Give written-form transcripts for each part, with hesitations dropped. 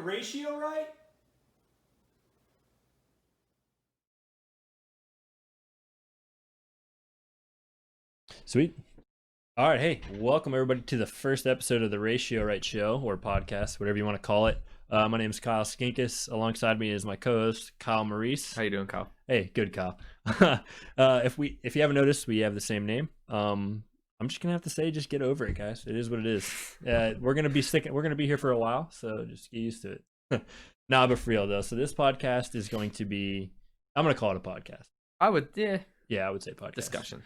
ratio right? Sweet. All right, hey, welcome everybody to the first episode of the Ratio Right Show, or podcast, whatever you want to call it. My name is Kyle Skinkis. Alongside me is my co-host Kyle Maurice. How you doing, Kyle? Hey, good, Kyle. If you haven't noticed, we have the same name. I'm just gonna have to say, just get over it, guys. It is what it is. We're gonna be here for a while, so just get used to it. Nah, but for real though. So this podcast is going to be, I'm gonna call it a podcast. I would, Yeah, I would say podcast. discussion.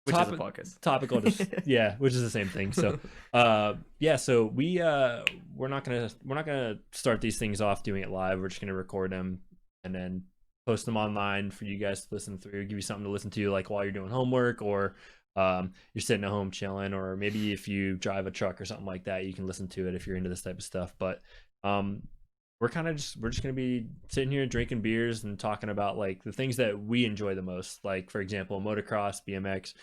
Which is a podcast. Topical, just yeah, which is the same thing. So, so we're not gonna start these things off doing it live. We're just gonna record them and then post them online for you guys to listen through. Give you something to listen to, like while you're doing homework, or you're sitting at home chilling, or maybe if you drive a truck or something like that, you can listen to it if you're into this type of stuff. But we're just gonna be sitting here drinking beers and talking about like the things that we enjoy the most, like for example motocross, BMX,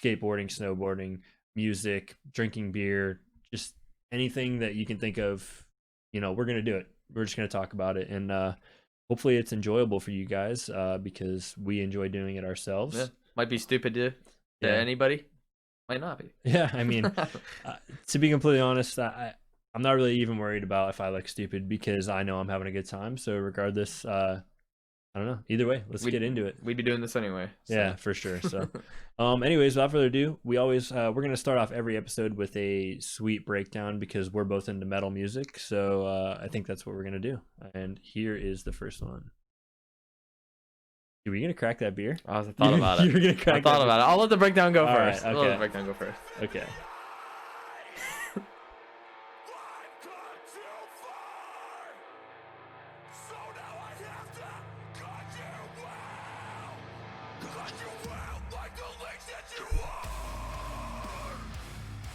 skateboarding, snowboarding, music, drinking beer, just anything that you can think of. We're gonna do it. We're just gonna talk about it, and hopefully it's enjoyable for you guys, because we enjoy doing it ourselves. Yeah. Might be stupid to anybody, might not be. Yeah, I mean, to be completely honest, I'm not really even worried about if I look stupid, because I know I'm having a good time. So regardless, I don't know. Either way, let's get into it. We'd be doing this anyway. So. Yeah, for sure. So, anyways, without further ado, we're gonna start off every episode with a sweet breakdown because we're both into metal music. So I think that's what we're gonna do. And here is the first one. Are we gonna crack that beer? I thought about it. You're gonna crack. I thought about it. I'll let the breakdown go first. Right, okay. I'll let the breakdown go first. Okay.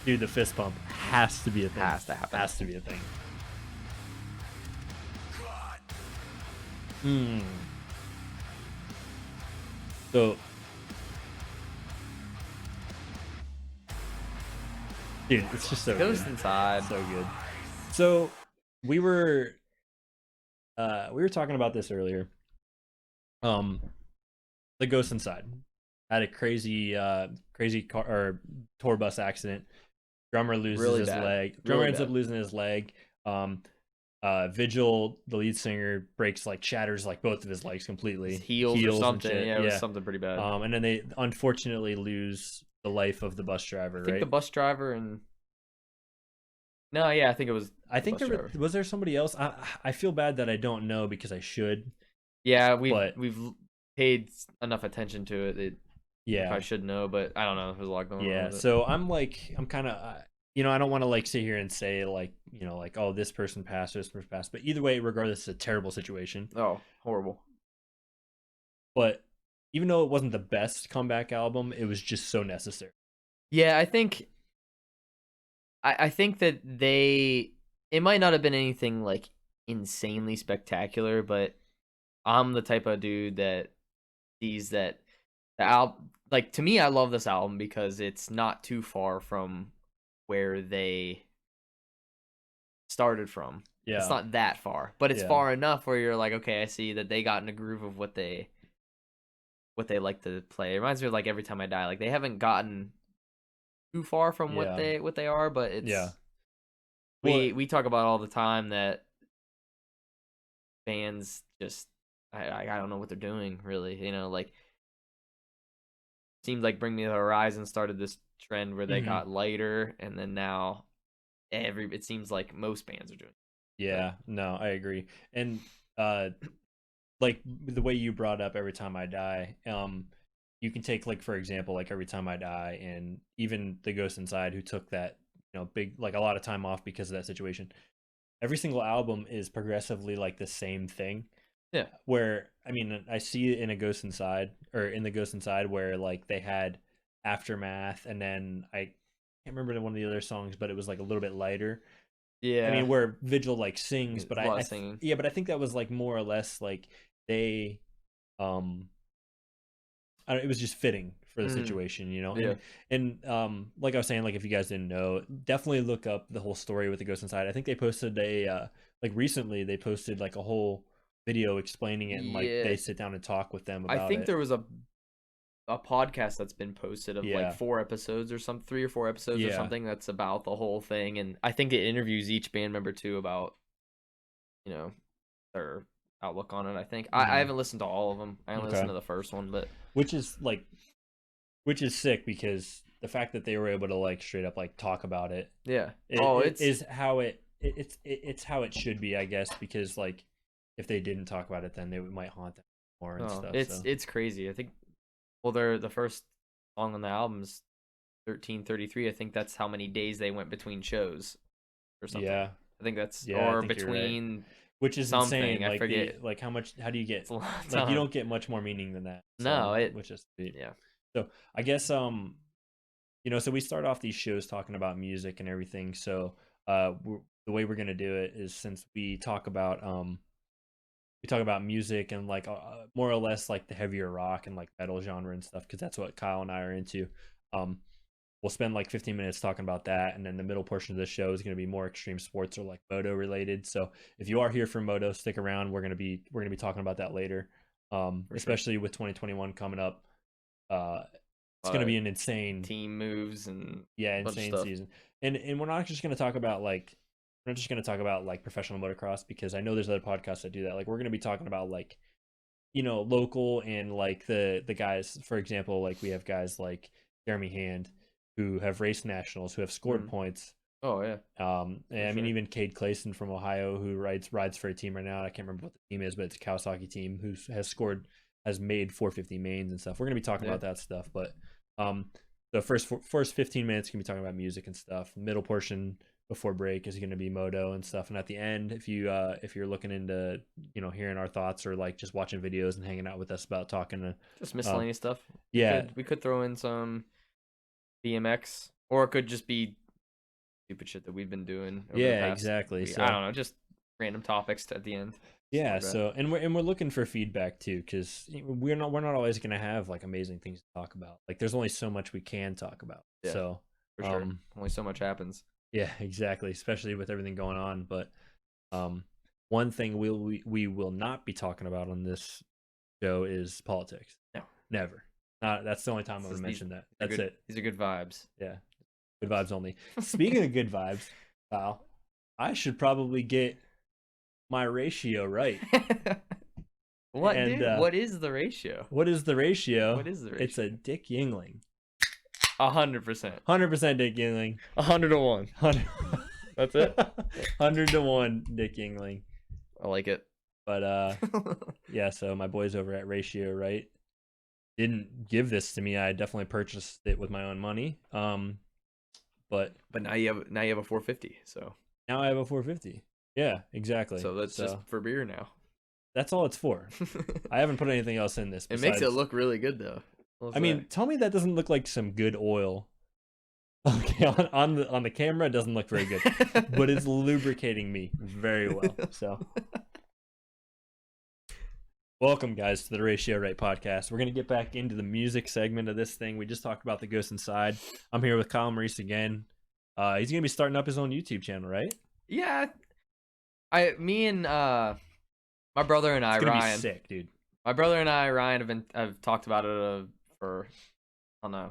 Dude, the fist pump has to be a thing. Has to happen. Has to be a thing. So, dude, it's just so Ghost good. Inside. So good. So we were talking about this earlier. The Ghost Inside had a crazy car or tour bus accident. Drummer loses his leg. Drummer ends up losing his leg. Vigil, the lead singer, shatters both of his legs completely. His heels or something. Yeah, it was something pretty bad. And then they unfortunately lose the life of the bus driver. I think the bus driver and I think it was. I think was there somebody else. I feel bad that I don't know because I should. Yeah, we've paid enough attention to it. Yeah, I should know, but I don't know. There's a lot going on. Yeah, so I'm kind of, I don't want to sit here and say oh, this person passed, this person passed. But either way, regardless, it's a terrible situation. Oh, horrible. But even though it wasn't the best comeback album, it was just so necessary. Yeah, I think that it might not have been anything insanely spectacular, but I'm the type of dude that sees that the album, to me, I love this album because it's not too far from where they started from. Yeah. It's not that far, but it's far enough where you're like, okay, I see that they got in a groove of what they like to play. It reminds me of Every Time I Die. They haven't gotten too far from what they are, but it's we talk about all the time that bands just I don't know what they're doing really, seems like Bring Me the Horizon started this trend where they got lighter, and then now it seems like most bands are doing it. Yeah, no, I agree. And the way you brought up Every Time I Die, you can take for example Every Time I Die, and even the Ghost Inside, who took that big a lot of time off because of that situation. Every single album is progressively the same thing. Yeah. Where I see it in a Ghost Inside, or in the Ghost Inside, where they had Aftermath, and then I can't remember one of the other songs, but it was a little bit lighter. Yeah. Where Vigil sings, but singing. Yeah, but I think that was more or less they it was just fitting for the situation, you know. Yeah. And like I was saying, like if you guys didn't know, definitely look up the whole story with the ghost inside. I think they posted a like recently they posted like a whole video explaining it, and like Yeah. they sit down and talk with them about I think it. there was a podcast that's been posted of like Yeah. 4 episodes or some 3 or 4 episodes or Yeah. something that's about the whole thing, and I think it interviews each band member too about, you know, their outlook on it. I think I haven't listened to all of them. I only listened to the first one, but which is sick, because the fact that they were able to like straight up like talk about it, yeah, it's how it's how it should be, I guess, because like if they didn't talk about it, then they might haunt them more and stuff. It's crazy. I think, well, they're the first song on the album's 1333. I think that's how many days they went between shows or something. Yeah, I think that's I or think you're between right. Which is something. insane. I like forget. like how do you get, Like you don't get much more meaning than that. So, No, which is yeah. So I guess you know, so we start off these shows talking about music and everything. So the way we're gonna do it is, since we talk about music and like more or less like the heavier rock and like metal genre and stuff, because that's what Kyle and I are into. We'll spend like 15 minutes talking about that, and then the middle portion of the show is going to be more extreme sports or like moto related. So if you are here for moto, stick around. We're gonna be talking about that later, especially with 2021 coming up. It's going to be an insane team moves and insane season. And we're not just going to talk about like professional motocross, because I know there's other podcasts that do that. Like we're going to be talking about like, you know, local and like the guys, for example, like we have guys like Jeremy Hand who have raced nationals, who have scored points. Oh yeah. I mean, even Cade Clayson from Ohio, who rides for a team right now. I can't remember what the team is, but it's a Kawasaki team, who has made 450 mains and stuff. We're gonna be talking about that stuff, but the first 15 minutes can be talking about music and stuff. The middle portion before break is going to be moto and stuff, and at the end, if you're looking into, you know, hearing our thoughts or like just watching videos and hanging out with us about talking to just miscellaneous stuff. Yeah, we could throw in some BMX, or it could just be stupid shit that we've been doing over the past exactly. week. So I don't know, just random topics at the end. Yeah, so and we're looking for feedback too, because we're not always going to have like amazing things to talk about. Like there's only so much we can talk about. Yeah, so for sure, only so much happens. Yeah, exactly, especially with everything going on. But one thing we will not be talking about on this show is politics. No, never. That's the only time I'm going to mention that. That's it. These are good vibes. Yeah, good vibes only. Speaking of good vibes, Kyle, I should probably get my ratio right. What, dude? What is the ratio? What is the ratio? What is the ratio? It's a Dick Yingling. 100%. 100% Dick Yingling. 100 to 1. 100. That's it. 100 to 1 Dick Yingling. I like it. But yeah. So my boys over at Ratio Right didn't give this to me. I definitely purchased it with my own money. But now you have a 450. So now I have a 450. Yeah, exactly. So that's just for beer now. That's all it's for. I haven't put anything else in this. It makes it look really good though. I mean, tell me that doesn't look like some good oil. Okay, on the camera, it doesn't look very good, but it's lubricating me very well. So, welcome guys to the Ratio Right podcast. We're gonna get back into the music segment of this thing. We just talked about the Ghost Inside. I'm here with Kyle Maurice again. He's gonna be starting up his own YouTube channel, right? Yeah. Me and my brother and I, Ryan. Be sick, dude. My brother and I, Ryan, have talked about it for I don't know, a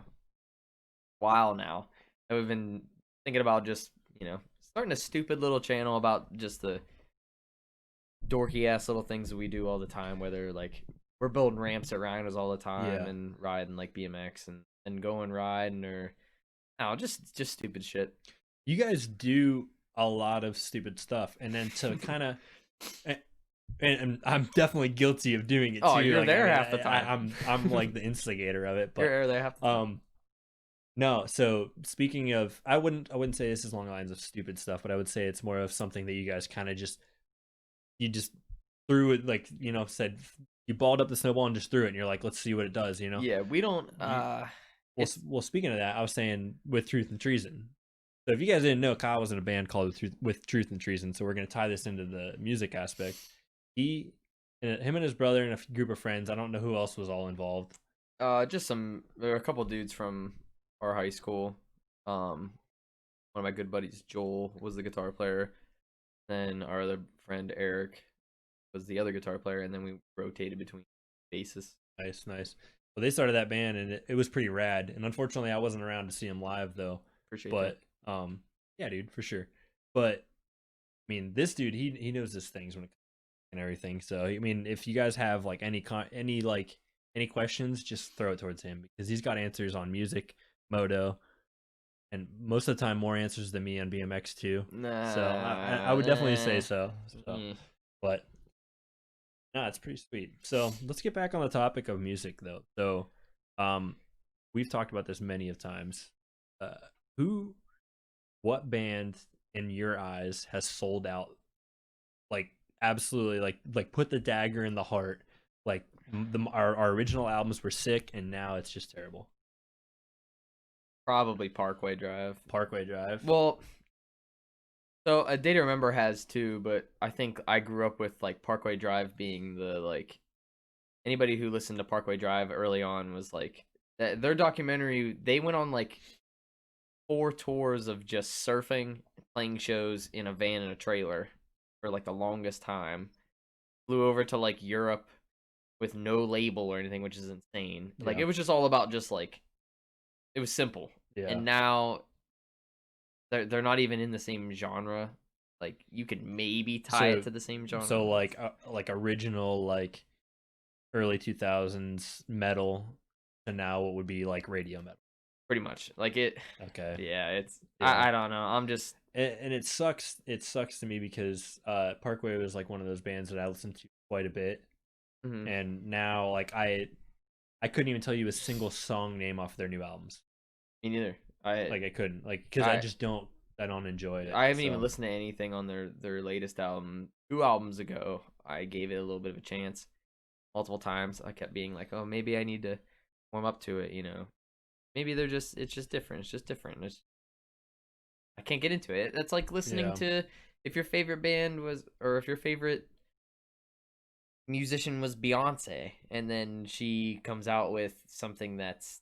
while now. And we've been thinking about just, you know, starting a stupid little channel about just the dorky ass little things that we do all the time. Whether like we're building ramps at Ryan's all the time and riding like BMX and going riding, or just stupid shit. You guys do a lot of stupid stuff, and then to kind of and I'm definitely guilty of doing it too. Oh, you're there half the time. I'm like the instigator of it, but you're there half the time. No, so speaking of, I wouldn't say this is along the lines of stupid stuff, but I would say it's more of something that you guys kind of just threw it, like, you know, said you balled up the snowball and just threw it, and you're like, let's see what it does, you know? Yeah, we don't. Well, speaking of that, I was saying with Truth and Treason. So if you guys didn't know, Kyle was in a band called with Truth and Treason. So we're gonna tie this into the music aspect. Him and his brother and a group of friends. I don't know who else was all involved. Just there are a couple dudes from our high school. One of my good buddies, Joel, was the guitar player. Then our other friend Eric was the other guitar player, and then we rotated between bassists. Nice, nice. Well, they started that band, and it was pretty rad. And unfortunately, I wasn't around to see them live though. Appreciate that. But yeah, dude, for sure. But I mean, this dude, he knows his things when it comes and everything. So I mean, if you guys have like any questions, just throw it towards him because he's got answers on music, moto, and most of the time more answers than me on BMX too. Nah, so I would definitely say so. But no, it's pretty sweet. So let's get back on the topic of music though. So we've talked about this many of times. What band in your eyes has sold out like absolutely like put the dagger in the heart, like our original albums were sick and now it's just terrible? Probably Parkway Drive. Parkway Drive. Well, so A Day to Remember has too, but I think I grew up with like Parkway Drive being the like anybody who listened to Parkway Drive early on was like their documentary. They went on like 4 tours of just surfing, playing shows in a van and a trailer for like the longest time. Flew over to like Europe with no label or anything, which is insane. Like it was just all about just like it was simple. Yeah. And now they're not even in the same genre. Like you could maybe tie it to the same genre. So like original like early 2000s metal to now what would be like radio metal. Pretty much. Like it. Okay. Yeah, it's I don't know. I'm just and it sucks to me because Parkway was like one of those bands that I listened to quite a bit. Mm-hmm. And now like I couldn't even tell you a single song name off their new albums. Me neither. I couldn't like because I just don't enjoy it. I haven't even listened to anything on their latest album. 2 albums ago, I gave it a little bit of a chance. Multiple times, I kept being like, "Oh, maybe I need to warm up to it." You know, maybe it's just different. It's just different. I can't get into it. That's like listening to if your favorite band was or if your favorite musician was Beyonce, and then she comes out with something that's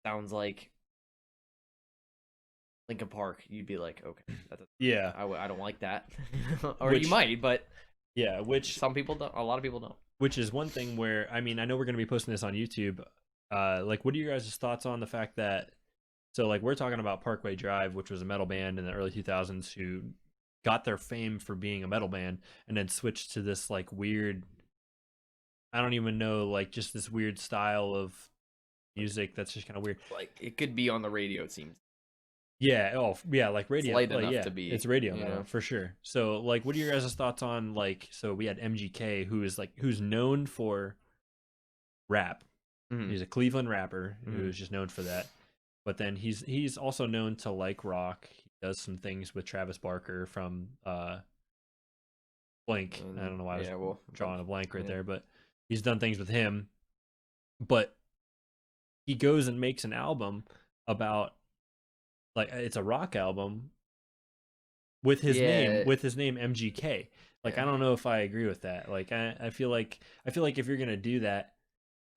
sounds like Linkin Park, you'd be like, okay, I don't like that, or you might, but which some people don't. A lot of people don't. Which is one thing where I mean, I know we're gonna be posting this on YouTube. Like, what are your guys' thoughts on the fact that so like we're talking about Parkway Drive, which was a metal band in the early 2000s who got their fame for being a metal band and then switched to this like weird, I don't even know, like just this weird style of music that's just kind of weird. Like it could be on the radio, it seems. Yeah. Oh, yeah. Like radio. It's light enough to be. It's radio metal for sure. So, like, what are your guys' thoughts on like? So we had MGK, who's known for rap. Mm-hmm. He's a Cleveland rapper who's just known for that. But then he's also known to like rock. He does some things with Travis Barker from Blank. I don't know why I was drawing a blank right there, but he's done things with him. But he goes and makes an album about. Like it's a rock album with his name MGK. Like I don't know if I agree with that. Like I feel like if you're gonna do that,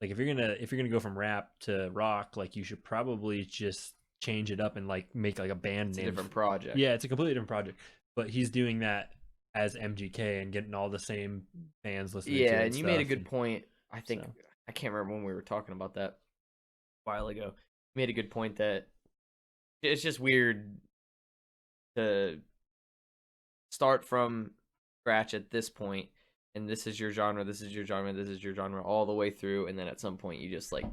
like if you're gonna go from rap to rock, like you should probably just change it up and like make like a band name. A different project. Yeah, it's a completely different project. But he's doing that as MGK and getting all the same fans listening to it. Yeah, and you made a good point. I think I can't remember when we were talking about that a while ago. You made a good point that it's just weird to start from scratch at this point, and this is your genre, this is your genre, this is your genre, all the way through, and then at some point you just like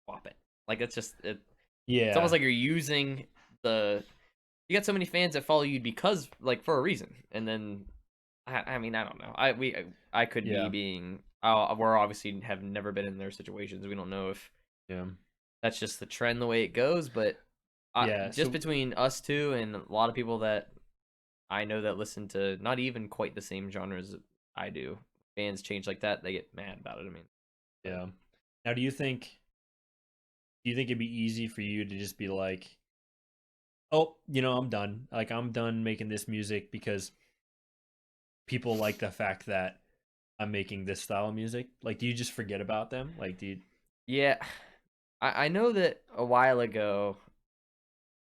swap it. Like it's just it's almost like you're using you got so many fans that follow you because like for a reason, and then I mean I don't know. I could be being we're obviously have never been in their situations. We don't know if that's just the trend the way it goes, but. Just between us two and a lot of people that I know that listen to not even quite the same genres I do, bands change like that, they get mad about it. I mean, Now, do you think it'd be easy for you to just be like, oh, I'm done. Like I'm done making this music because people like the fact that I'm making this style of music. Like, do you just forget about them? Like, do you? Yeah, I know that a while ago,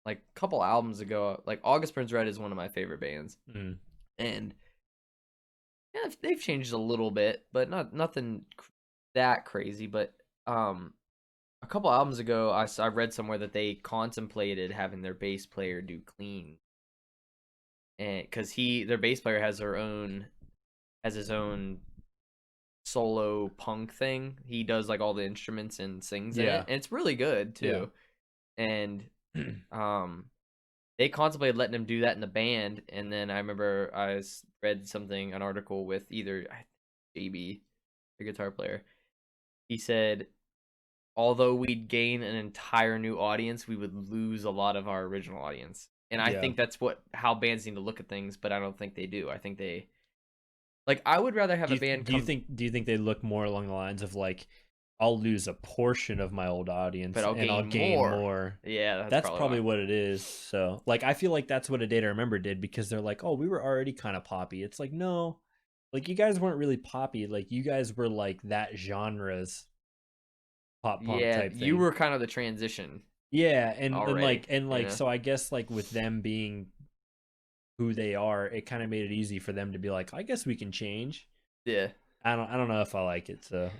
like a couple albums ago, like August Burns Red is one of my favorite bands, Mm. and yeah, they've changed a little bit, but nothing that crazy. But a couple albums ago, I read somewhere that they contemplated having their bass player do clean, and because their bass player has his own solo punk thing. He does like all the instruments and sings in it, Yeah. and it's really good Yeah. too. And um, they contemplated letting him do that in the band, and then I remember read an article with either JB, the guitar player. He said, although we'd gain an entire new audience, we would lose a lot of our original audience. And I Yeah. think that's how bands need to look at things, but I don't think they do. I think like I would rather have a band Do you think they look more along the lines of like, I'll lose a portion of my old audience but I'll and I'll gain gain more. more. Yeah, That's probably probably why. what it is. So like I feel like that's what A Day to Remember did, because they're like, oh, we were already kind of poppy. It's like, no, like you guys weren't really poppy. Like you guys were like that genre's pop punk Yeah, type you thing. were kind of the transition Yeah, already, and you like know? so I guess like with them being who they are, it kind of made it easy for them to be like, I guess we can change. Yeah. I don't know if I like it, so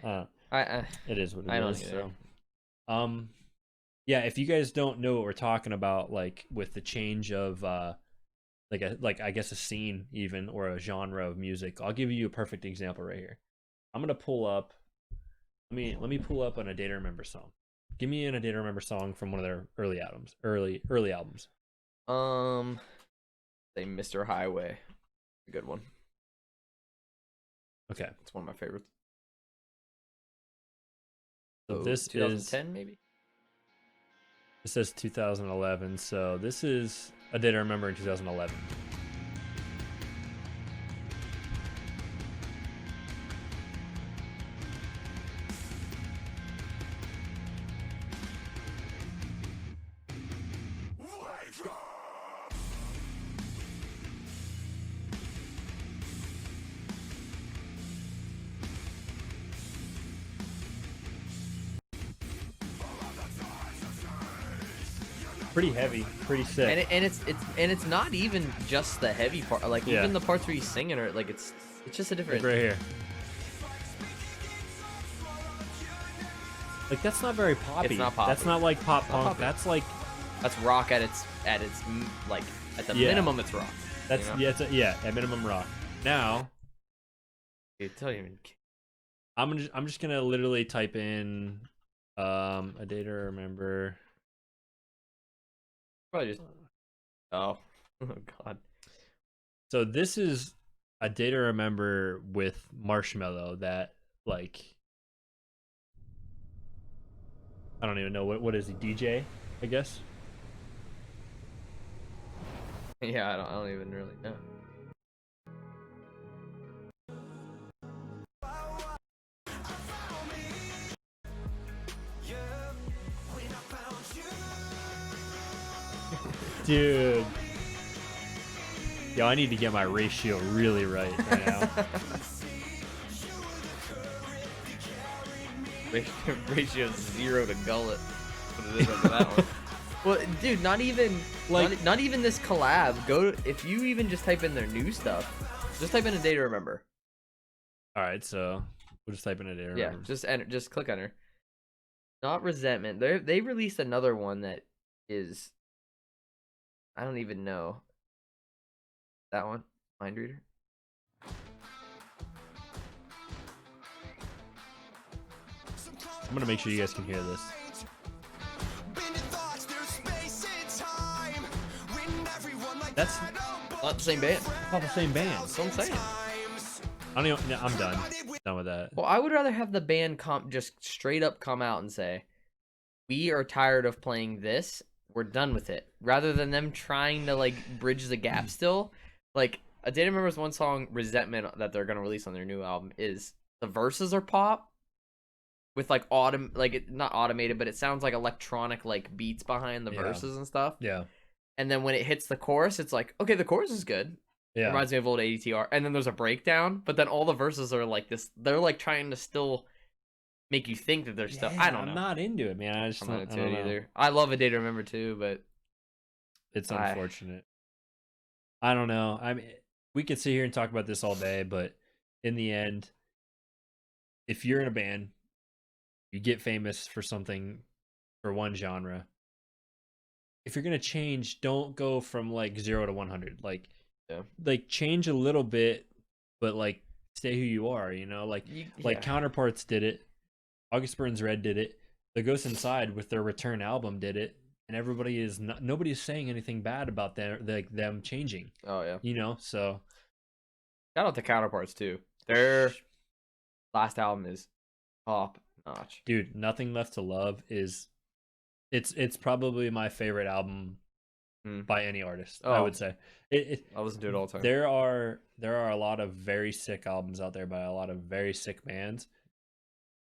I it is what it I don't is. either. So um yeah, if you guys don't know what we're talking about, like with the change of like I guess a scene even, or a genre of music, I'll give you a perfect example right here. I'm gonna pull up. Let me pull up an A Day to Remember song. Give me an A Day to Remember song from one of their early albums. Early albums. Um, say Mr. Highway, a good one. Okay. It's one of my favorites. So Oh, 2010 maybe. this says 2011. So this is A Day to Remember in 2011. Pretty heavy, pretty sick. And it's not even just the heavy part. Like Yeah. even the parts where he's singing are like it's just a different. Like right here. Like that's not very poppy. It's not poppy. That's not like pop not punk. poppy. That's like That's rock at its like at the minimum it's rock. That's you know? yeah, at minimum rock. Now Dude, tell you. I'm just gonna literally type in A Day to Remember. Probably just oh god. So this is A Day to Remember with Marshmello, that like I don't even know what is he, DJ, I guess. Yeah, I don't even really know. Dude. Yo, I need to get my ratio really right now. Ratio 0 to gullet. What it is under that one. Well, dude, not even Like- not even this collab. If you even just type in their new stuff. Just type in A Day to Remember. All right, so we'll just type in A Day to Yeah, Remember. just click enter. Not Resentment. They released another one that is I don't even know. That one? Mind Reader? I'm gonna make sure you guys can hear this. That's Not the same band. not the same band. That's what I'm saying. I don't even, no, I'm done. Done with that. Well, I would rather have the band just straight up come out and say, "We are tired of playing this. We're done with it." Rather than them trying to like bridge the gap still. Like A Day to Remember's one song, Resentment, that they're gonna release on their new album, is the verses are pop with like not automated, but it sounds like electronic like beats behind the verses and stuff. Yeah. And then when it hits the chorus, it's like, okay, the chorus is good. Yeah. Reminds me of old ADTR. And then there's a breakdown, but then all the verses are like this. They're like trying to still make you think that there's stuff. Yeah, I don't know. I'm not into it, man. I'm not into don't it know. either. I love A Day to Remember too, but It's unfortunate. I don't know. I mean, we could sit here and talk about this all day, but in the end, if you're in a band, you get famous for something, for one genre. If you're gonna change, don't go from like 0 to 100. Like, like change a little bit, but like stay who you are. You know, like Counterparts did it. August Burns Red did it. The Ghost Inside with their Return album did it, and everybody is not. Nobody's saying anything bad about them changing. Oh yeah. You know, so shout out to Counterparts too. Their last album is top notch. Dude, Nothing Left to Love is it's probably my favorite album by any artist. I would say. I listen to it all the time. There are a lot of very sick albums out there by a lot of very sick bands,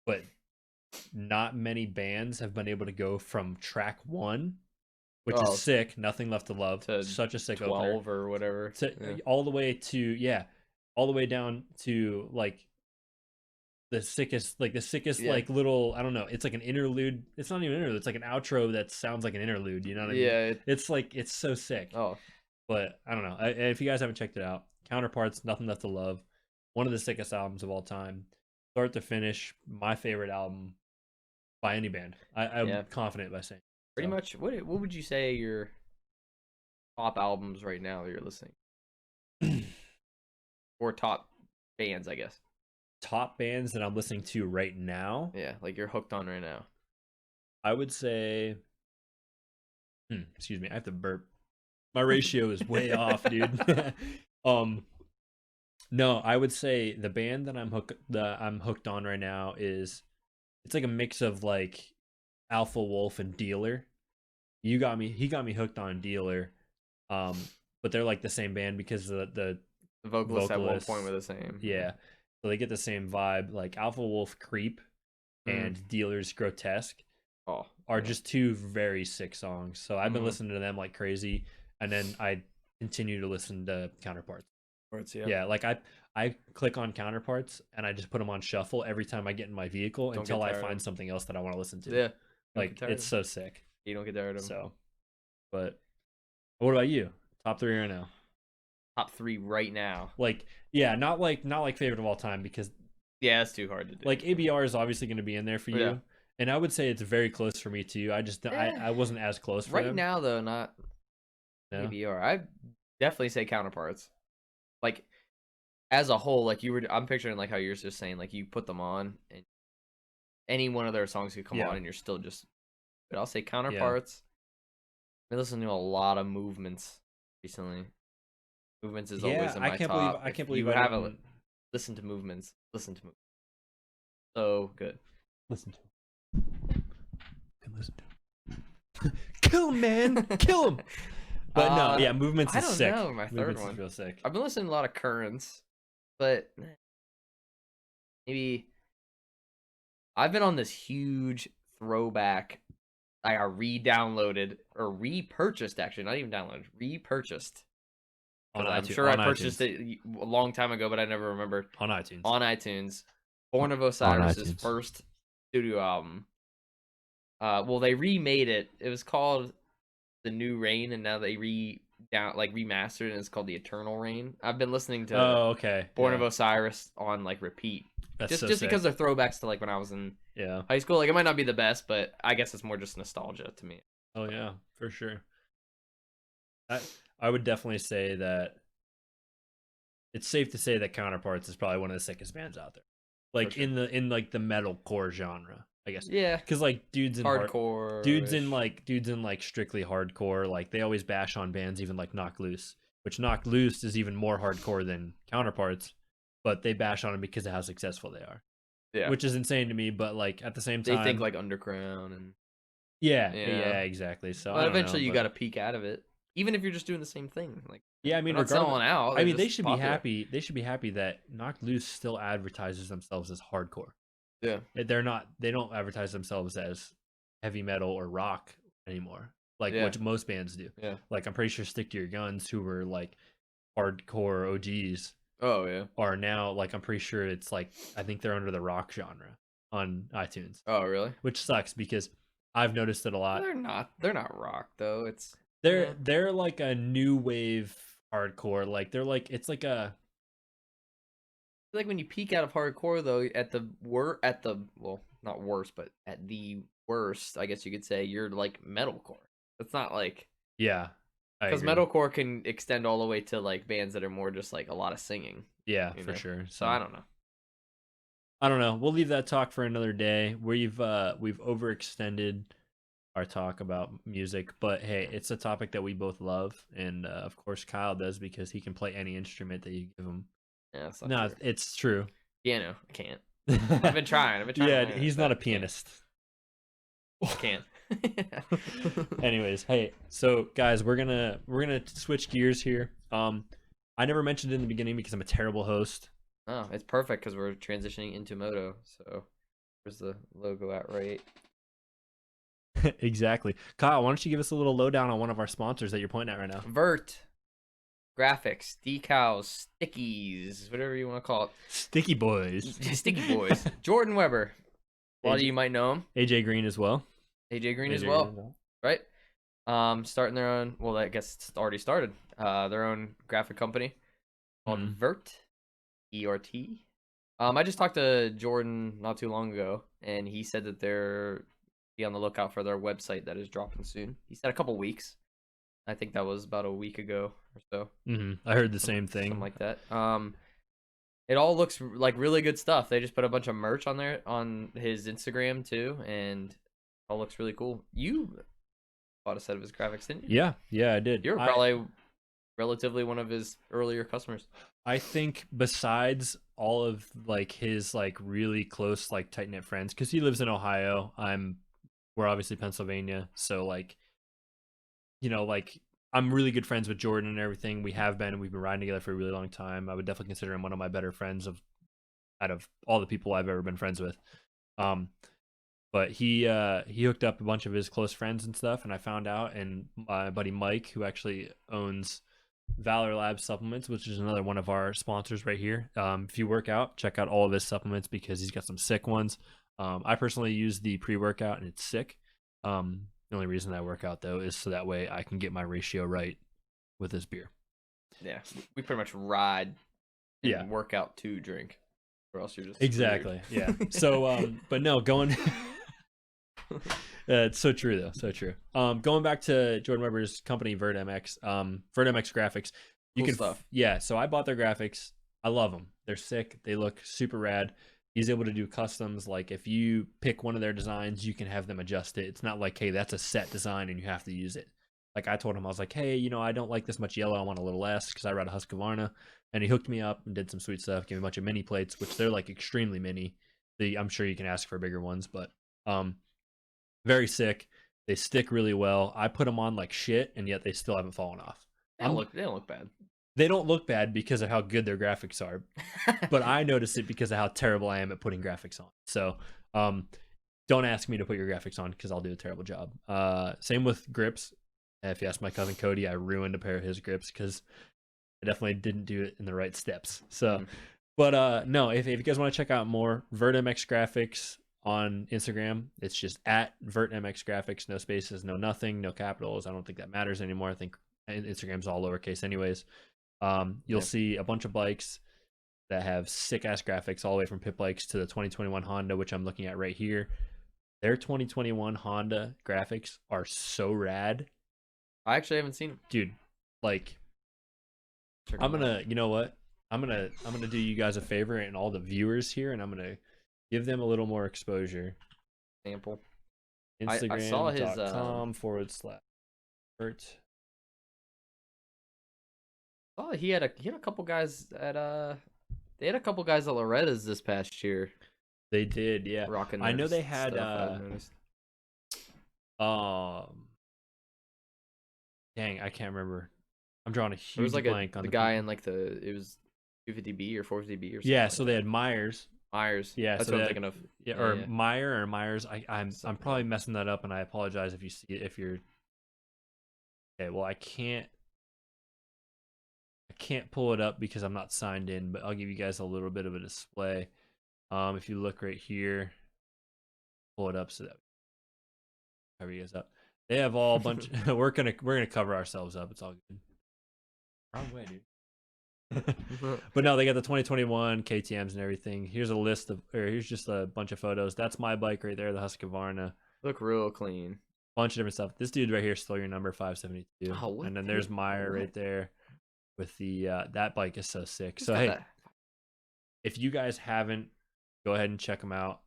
but not many bands have been able to go from track 1, which is sick, Nothing Left to Love, to such a sick 12 opener, or whatever, all the way to all the way down to like the sickest like little, I don't know, it's like an interlude. It's not even an interlude, it's like an outro that sounds like an interlude, you know what I mean? Yeah, it's like, it's so sick. But I don't know, if you guys haven't checked it out, Counterparts, Nothing Left to Love, one of the sickest albums of all time, start to finish, my favorite album by any band. I'm confident by saying pretty much. What would you say your top albums right now that you're listening or top bands, I guess? Top bands that I'm listening to right now? Yeah, like you're hooked on right now. I would say excuse me, I have to burp. My ratio is way off, dude. No, I would say the band that I'm hooked on right now is, it's like a mix of like Alpha Wolf and Dealer. He got me hooked on Dealer. But they're like the same band because the vocalists at one point were the same. Yeah. So they get the same vibe. Like Alpha Wolf Creep and Dealer's Grotesque are just two very sick songs. So I've been listening to them like crazy, and then I continue to listen to Counterparts. Yeah, like I click on Counterparts and I just put them on shuffle every time I get in my vehicle until I find something else that I want to listen to. Yeah, like it's so sick. You don't get tired of them. So, but what about you? Top 3 right now? Top 3 right now. Like, yeah, not like favorite of all time, because that's too hard to do. Like ABR is obviously going to be in there for you, and I would say it's very close for me too. I just I wasn't as close for right now though. Not ABR. I definitely say Counterparts. Like as a whole, like I'm picturing like how you're just saying, like you put them on and any one of their songs could come on and you're still just. But I'll say Counterparts. I've been listening to a lot of Movements recently. Movements is always in my top. I can't believe you haven't listened to Movements. Listen to Movements. So good. Listen to him. Can listen to him. Kill him, man. Kill him. But no, Movements is sick. I don't know. My third one is real sick. I've been listening to a lot of Currents, but maybe I've been on this huge throwback. I re-downloaded or repurchased, actually, not even downloaded, repurchased. I'm sure I purchased it a long time ago, but I never remembered. On iTunes. On iTunes. Born of Osiris' first studio album. Well, they remade it. It was called The New Rain, and now they remastered it, and it's called The Eternal Rain. I've been listening to Born of Osiris on like repeat. That's just because they're throwbacks to like when I was in high school. Like it might not be the best, but I guess it's more just nostalgia to me. Oh yeah, for sure. I would definitely say that it's safe to say that Counterparts is probably one of the sickest bands out there. Like in like the metalcore genre, I guess. Yeah. Because like dudes in hardcore, dudes in like strictly hardcore, like they always bash on bands even like Knocked Loose, which Knocked Loose is even more hardcore than Counterparts, but they bash on them because of how successful they are. Yeah. Which is insane to me, but like at the same time they think like underground and yeah, exactly. So but eventually you got to peek out of it, even if you're just doing the same thing. Like I mean, not selling out. I mean, they should be happy. They should be happy that Knocked Loose still advertises themselves as hardcore. Yeah, they're not. They don't advertise themselves as heavy metal or rock anymore, like what most bands do. Yeah, like I'm pretty sure Stick to Your Guns, who were like hardcore OGs. Oh yeah, are now like I'm pretty sure it's like I think they're under the rock genre. on iTunes, Oh, really? which sucks because I've noticed it a lot. They're not. They're not rock though. It's They're like a new wave hardcore. Like they're like it's like a like when you peak out of hardcore though, well, not worst, but at the worst, I guess you could say you're like metalcore. It's not like yeah, I because agree. metalcore can extend all the way to like bands that are more just like a lot of singing. Yeah, for sure. So I don't know. I don't know. We'll leave that talk for another day. We've overextended our talk about music, but hey, it's a topic that we both love, and of course Kyle does because he can play any instrument that you give him. Yeah, that's not No, true. it's true. Piano, I can't. I've been trying. Yeah, to learn he's it, not a but pianist. Can't. Anyways, hey, so guys, we're gonna switch gears here. I never mentioned it in the beginning because I'm a terrible host. Oh, it's perfect because we're transitioning into Moto. So where's the logo at, right? Exactly. Kyle, why don't you give us a little lowdown on one of our sponsors that you're pointing at right now? Vert graphics, decals, stickies, whatever you want to call it. Sticky Boys. Sticky Boys. Jordan Weber. A lot of AJ you might know him. AJ Green as well. AJ Green as well. Right? Starting their own, well, I guess it's already started, their own graphic company called Vert, E-R-T. I just talked to Jordan not too long ago, and he said that they're be on the lookout for their website that is dropping soon. He said a couple weeks. I think that was about a week ago or so. I heard the same thing. Something like that. It all looks like really good stuff. They just put a bunch of merch on there on his Instagram too, and it all looks really cool. You bought a set of his graphics, didn't you? Yeah, I did. You were probably relatively one of his earlier customers. I think besides all of like his like really close like tight knit friends, because he lives in Ohio. We're obviously Pennsylvania, so like, you know, like I'm really good friends with Jordan and everything. We've been riding together for a really long time. I would definitely consider him one of my better friends out of all the people I've ever been friends with. But he hooked up a bunch of his close friends and stuff, and I found out, and my buddy Mike, who actually owns Valor Lab supplements, which is another one of our sponsors right here. If you work out, check out all of his supplements because he's got some sick ones. I personally use the pre-workout and it's sick. The only reason I work out though is so that way I can get my ratio right with this beer. Yeah, we pretty much ride and work out to drink, or else you're just exactly screwed. Yeah. So but no, going it's so true though, so true. Going back to Jordan Weber's company Vert MX graphics, cool stuff. Yeah, so I bought their graphics. I love them. They're sick. They look super rad. He's able to do customs. Like if you pick one of their designs, you can have them adjust it. It's not like, hey, that's a set design and you have to use it. Like I told him, I was like, hey, you know, I don't like this much yellow. I want a little less because I ride a Husqvarna. And he hooked me up and did some sweet stuff. Gave me a bunch of mini plates, which they're like extremely mini. I'm sure you can ask for bigger ones, but very sick. They stick really well. I put them on like shit, and yet they still haven't fallen off. They don't look bad. They don't look bad because of how good their graphics are, but I notice it because of how terrible I am at putting graphics on. So don't ask me to put your graphics on because I'll do a terrible job. Same with grips. If you ask my cousin Cody, I ruined a pair of his grips because I definitely didn't do it in the right steps. So, but no, if you guys want to check out more, VertMX Graphics on Instagram, it's just at VertMX Graphics, no spaces, no nothing, no capitals. I don't think that matters anymore. I think Instagram's all lowercase anyways. You'll see a bunch of bikes that have sick ass graphics all the way from pit bikes to the 2021 Honda, which I'm looking at right here. Their 2021 Honda graphics are so rad. I actually haven't seen them. Dude, like I'm gonna, you know what? I'm gonna do you guys a favor and all the viewers here, and I'm gonna give them a little more exposure. Sample. Instagram.com/Vert. Oh, he had a couple guys at they had a couple guys at Loretta's this past year. They did, yeah. Rocking. I know they had dang, I can't remember. I'm drawing a huge blank on the guy in like it was 250B or 450B or something. Yeah, so they had Myers. Yeah, that's what I'm thinking of. Yeah, or Meyer or Myers. I'm probably messing that up, and I apologize if you see it. If you're okay, well, I can't pull it up because I'm not signed in, but I'll give you guys a little bit of a display. If you look right here, pull it up so that cover you guys up. They have all bunch. we're gonna cover ourselves up. It's all good. Wrong way, dude. But no, they got the 2021 KTM's and everything. Here's a list of, or here's just a bunch of photos. That's my bike right there, the Husqvarna. Look real clean. Bunch of different stuff. This dude right here stole your number 572. Oh, and then there's Meyer right there with the that bike is so sick. So hey, if you guys haven't, go ahead and check them out.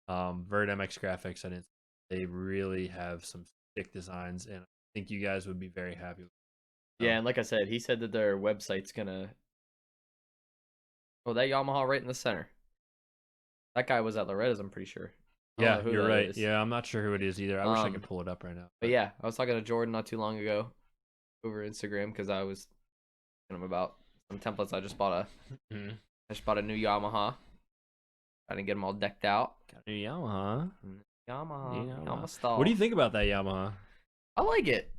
Vert MX Graphics, and they really have some sick designs, and I think you guys would be very happy with them. Yeah, and like I said, he said that their website's gonna. Oh, that Yamaha right in the center. That guy was at Loretta's, I'm pretty sure. Yeah, you're right. Is. Yeah, I'm not sure who it is either. I wish I could pull it up right now. But yeah, I was talking to Jordan not too long ago over Instagram because I was telling him about some templates. I just bought a new Yamaha. I didn't get them all decked out. Got a new Yamaha. Yamaha style. What do you think about that Yamaha? I like it.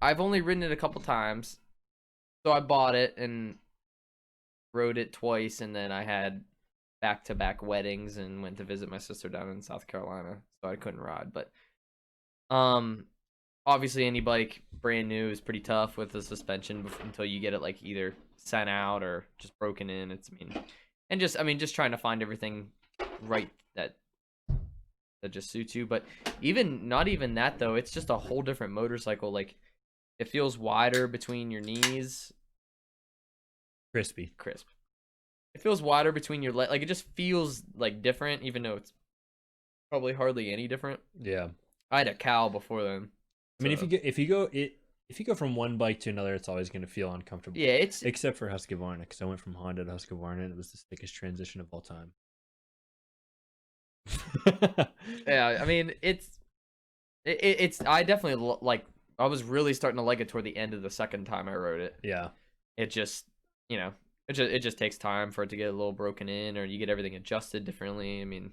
I've only ridden it a couple times, so I bought it and rode it twice, and then I had back-to-back weddings and went to visit my sister down in South Carolina, so I couldn't ride. But obviously any bike brand new is pretty tough with the suspension until you get it like either sent out or just broken in. Just trying to find everything right that just suits you. But not even that though, it's just a whole different motorcycle. Like it feels wider between your knees. Crisp. It feels wider between your legs. Like it just feels like different, even though it's probably hardly any different. Yeah. I had a cow before then. I mean, if you go from one bike to another, it's always going to feel uncomfortable. Yeah, except for Husqvarna, because I went from Honda to Husqvarna, and it was the sickest transition of all time. Yeah, I mean, it's. I definitely like. I was really starting to like it toward the end of the second time I rode it. Yeah. It just, it just takes time for it to get a little broken in, or you get everything adjusted differently. I mean,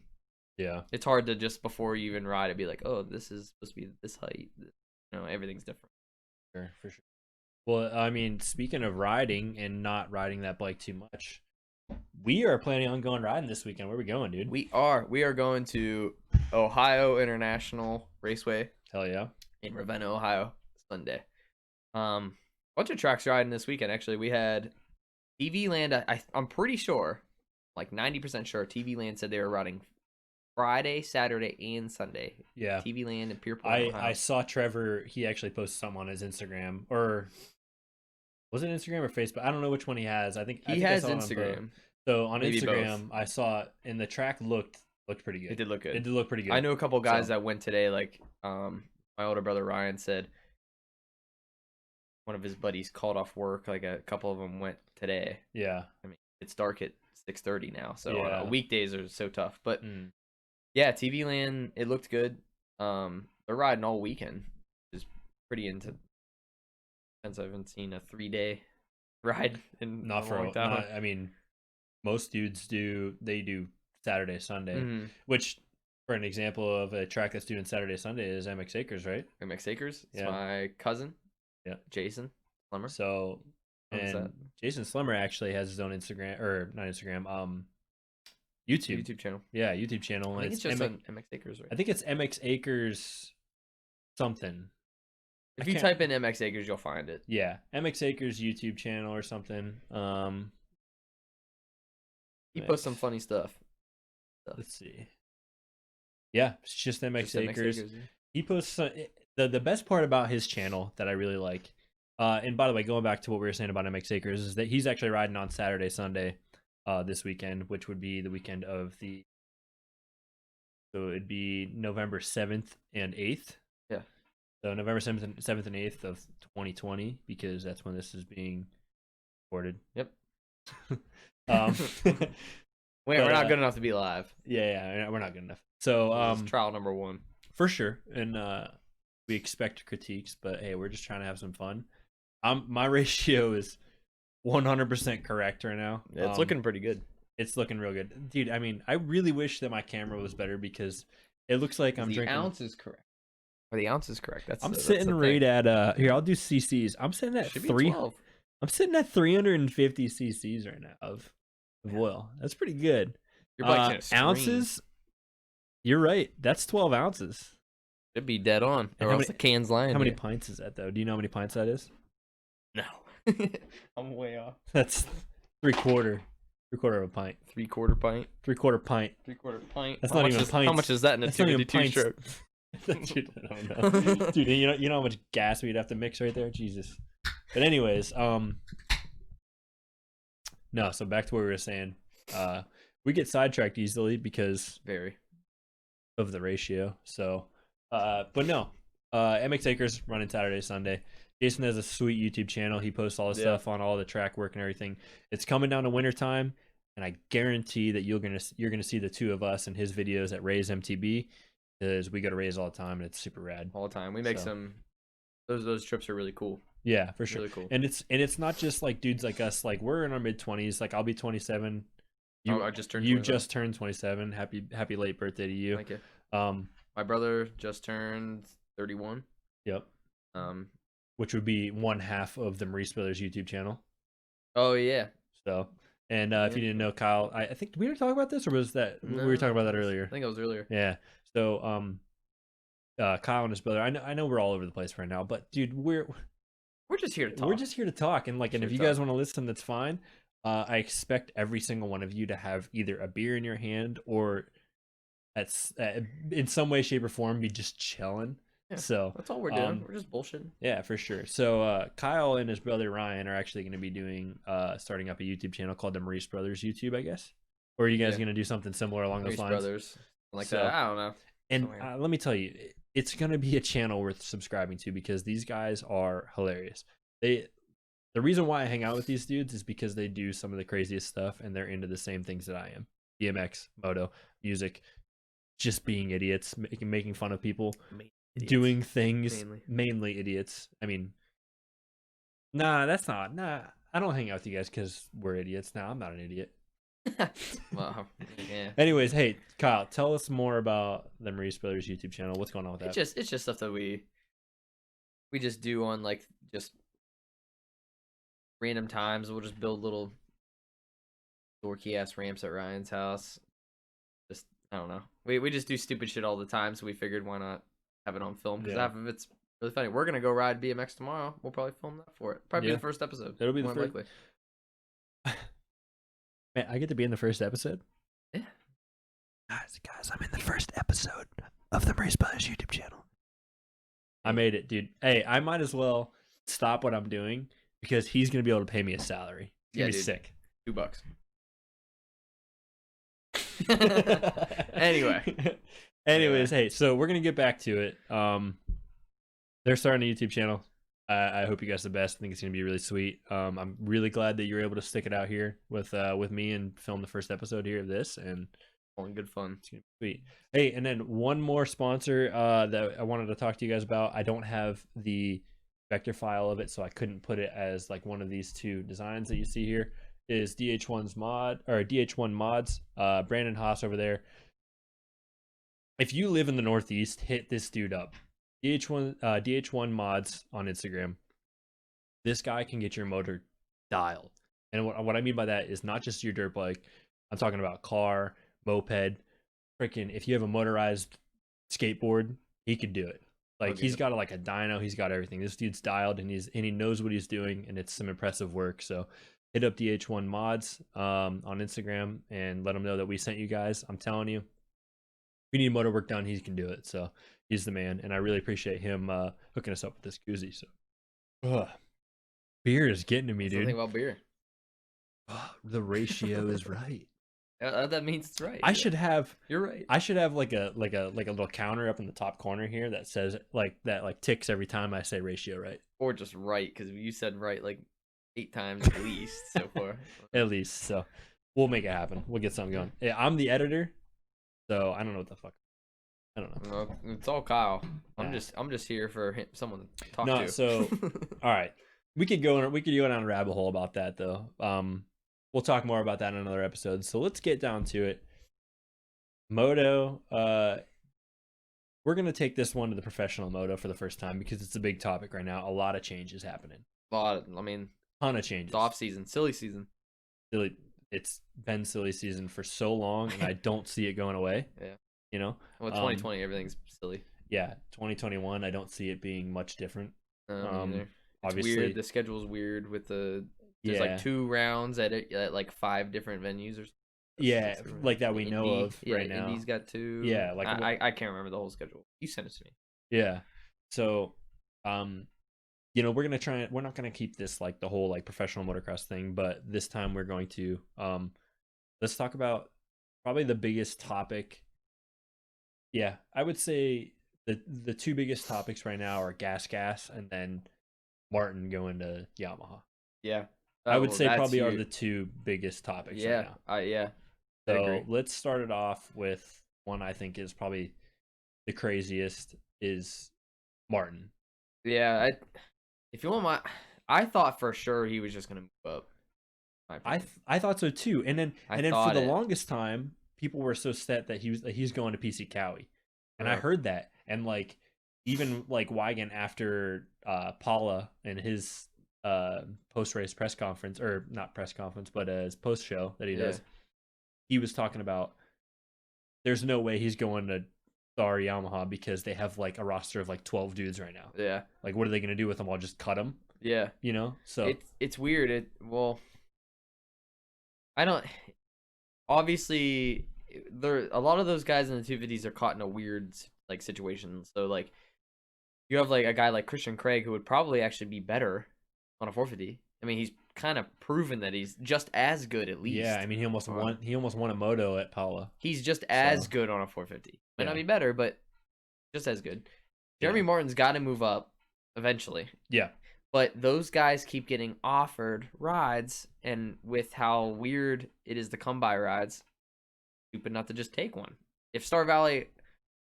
yeah, it's hard to just before you even ride it be like, oh, this is supposed to be this height. Everything's different. Sure, for sure. Well, I mean, speaking of riding and not riding that bike too much, we are planning on going riding this weekend. Where are we going, dude? We are going to Ohio International Raceway. Hell yeah. In Ravenna, Ohio, Sunday. Bunch of tracks riding this weekend. Actually, we had TV Land. I'm pretty sure, like 90% sure, TV Land said they were riding Friday, Saturday, and Sunday. Yeah. TV Land and Pierpont, Ohio. I saw Trevor. He actually posted something on his Instagram, or was it Instagram or Facebook? I don't know which one he has. I think he has Instagram. So on Maybe Instagram, both. I saw it, and the track looked pretty good. It did look good. It did look pretty good. I know a couple guys that went today. Like, my older brother Ryan said one of his buddies called off work. Like a couple of them went today. Yeah. I mean, it's dark at 6:30 now, so yeah. Weekdays are so tough. But yeah, TV Land, it looked good. They're riding all weekend, which is pretty intense. I haven't seen a 3-day ride in not a for long time. I mean, most dudes do Saturday, Sunday, which for an example of a track that's doing Saturday, Sunday is MX Acres, right? MX Acres. It's my cousin. Yeah. Jason Slimmer. So, and Jason Slimmer actually has his own Instagram, or not Instagram, YouTube channel. Yeah, YouTube channel. I think it's just on MX Acres, right? I think it's MX Acres something. If you type in MX Acres, you'll find it. Yeah, MX Acres YouTube channel or something. He posts some funny stuff. Let's see. Yeah, it's just MX Acres. Yeah. He posts the best part about his channel that I really like. And by the way, going back to what we were saying about MX Acres, is that he's actually riding on Saturday, Sunday, this weekend, which would be the weekend of the. So it'd be November 7th and 8th. Yeah. So November 7th and 8th of 2020, because that's when this is being recorded. Yep. We're not good enough to be live. Yeah, we're not good enough. So trial number 1 for sure, and we expect critiques, but hey, we're just trying to have some fun. My ratio is 100% correct right now. Yeah, it's looking pretty good. It's looking real good, dude. I mean, I really wish that my camera was better, because it looks like I'm drinking. The ounce is correct. Or the ounce is correct. I'm sitting right at here. I'll do CCs. I'm sitting at 3. I'm sitting at 350 CCs right now of oil. That's pretty good. Your bike's in a ounces. You're right. That's 12 ounces. It'd be dead on. And Or else the can's lying. How many here. pints is that, though? Do you know how many pints that is? No. I'm way off. That's three-quarter of a pint. 3/4 pint. 3/4 pint. 3/4 pint. That's not even pints. How much is that in a That's not even 252 pints. stroke? Dude, I don't know. Dude, you know how much gas we'd have to mix right there? Jesus. But anyways, no, so back to what we were saying. We get sidetracked easily because Very. of the ratio. So, but no, MX Acres running Saturday, Sunday. Jason has a sweet YouTube channel. He posts all the stuff on all the track work and everything. It's coming down to winter time, and I guarantee that you're gonna see the two of us in his videos at Rays MTB, because we go to Rays all the time and it's super rad. All the time. We make some. Those trips are really cool. Yeah, for sure. Really cool. And it's not just like dudes like us. Like we're in our mid-20s. Like I'll be 27. I just turned. You 27. just turned 27. Happy late birthday to you. Thank you. My brother just turned 31. Yep. Which would be one half of the Maurice Brothers YouTube channel. Oh yeah. So, and if you didn't know, Kyle, I think we were talking about this, or was that we were talking about that earlier? I think it was earlier. Yeah. So, Kyle and his brother. I know we're all over the place right now, but dude, we're just here to talk. We're just here to talk, and and if you guys want to listen, that's fine. I expect every single one of you to have either a beer in your hand or in some way, shape, or form be just chilling. Yeah, so that's all we're doing. We're just bullshitting. Yeah, for sure. So Kyle and his brother Ryan are actually going to be doing starting up a YouTube channel called the Maurice Brothers YouTube, I guess. Or are you guys going to do something similar along those lines? Brothers, that. I don't know. And let me tell you, it's going to be a channel worth subscribing to because these guys are hilarious. The reason why I hang out with these dudes is because they do some of the craziest stuff and they're into the same things that I am. BMX, moto, music, just being idiots, making fun of people. Doing things, mainly idiots. I mean, I don't hang out with you guys because we're idiots. I'm not an idiot. Well, yeah. Anyways, hey, Kyle, tell us more about the Maurice Brothers YouTube channel. What's going on with that? It's just stuff that we just do on like just random times. We'll just build little dorky ass ramps at Ryan's house. Just I don't know. We just do stupid shit all the time, so we figured why not have it on film, because half of it's really funny. We're gonna go ride BMX tomorrow. We'll probably film that for it. Probably be the first episode. It'll be the first. Likely. Man, I get to be in the first episode. Yeah. Guys, I'm in the first episode of the Maurice Brothers YouTube channel. I made it, dude. Hey, I might as well stop what I'm doing because he's gonna be able to pay me a salary. It's gonna be sick. $2. Anyways, hey, so we're gonna get back to it. They're starting a YouTube channel. I hope you guys the best. I think it's gonna be really sweet. I'm really glad that you're able to stick it out here with me and film the first episode here of this, and all in good fun. It's gonna be sweet. Hey, and then one more sponsor that I wanted to talk to you guys about. I don't have the vector file of it, so I couldn't put it as like one of these two designs that you see here. Is DH1's DH1 Mods. Brandon Haas over there. If you live in the Northeast, hit this dude up. DH1 Mods on Instagram. This guy can get your motor dialed. And what I mean by that is not just your dirt bike. I'm talking about car, moped. Freaking, if you have a motorized skateboard, he could do it. Like he's got like a dyno, he's got everything. This dude's dialed and he knows what he's doing, and it's some impressive work. So hit up DH1 Mods on Instagram and let him know that we sent you guys. I'm telling you, if you need motor work done, he can do it. So he's the man, and I really appreciate him hooking us up with this koozie. So beer is getting to me, dude. Something about beer. The ratio is right. That means it's right. I should have. You're right. I should have like a little counter up in the top corner here that says like ticks every time I say ratio right. Or just right, because you said right like 8 times at least so far. At least, so we'll make it happen. We'll get something going. Yeah, I'm the editor, so I don't know what the fuck. I don't know. Well, it's all Kyle. I'm just here for someone to talk to. No, so all right, we could go down a rabbit hole about that though. We'll talk more about that in another episode. So let's get down to it. Moto. We're gonna take this one to the professional moto for the first time because it's a big topic right now. A lot of changes happening. Ton of changes. It's off season, silly season. It's been silly season for so long, and I don't see it going away. Yeah. you know. Well, 2020, everything's silly. Yeah, 2021, I don't see it being much different. Me neither. It's Obviously, weird. The schedule's weird with there's yeah, like 2 rounds at like 5 different venues or something. yeah, like that we know of right now. Indy's got 2. Yeah, like I can't remember the whole schedule. You sent it to me. Yeah, so you know, we're not gonna keep this like the whole like professional motocross thing, but this time we're going to let's talk about probably the biggest topic. Yeah, I would say the 2 biggest topics right now are GasGas and then Martin going to Yamaha. Yeah. I would say probably huge. are the 2 biggest topics yeah, right now. yeah. So let's start it off with one I think is probably the craziest is Martin. Yeah, if you want I thought for sure he was just gonna move up. I thought so too, and then for the longest time, people were so set that he's going to PC Cowie, and I heard that, and like even like Wigan after Paula and his post race press conference, or not press conference, but his post show that he does, he was talking about there's no way he's going to Star Yamaha because they have like a roster of like 12 dudes right now. Yeah, like what are they gonna do with them? I'll just cut them. Yeah, you know, so it's weird. I don't. Obviously, a lot of those guys in the 250s are caught in a weird like situation. So like, you have like a guy like Christian Craig who would probably actually be better on a 450. I mean, he's kind of proven that he's just as good at least. Yeah, I mean, he almost won a Moto at Paula. He's just as good on a 450. Might not be better, but just as good. Jeremy Martin's got to move up eventually. Yeah. But those guys keep getting offered rides, and with how weird it is to come by rides, stupid not to just take one. If Star Valley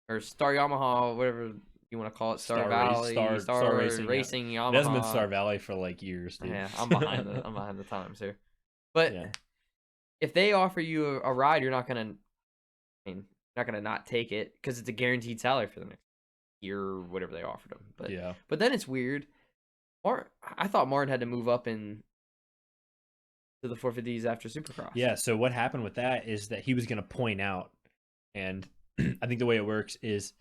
or Star Yamaha, whatever you want to call it, Star Valley, Star Racing Yamaha. It hasn't been Star Valley for like years, dude. Yeah, I'm behind the times here. But if they offer you a ride, you're not gonna not take it because it's a guaranteed salary for the next year or whatever they offered him. But then it's weird. I thought Martin had to move up in to the 450s after Supercross. Yeah, so what happened with that is that he was going to point out, and I think the way it works is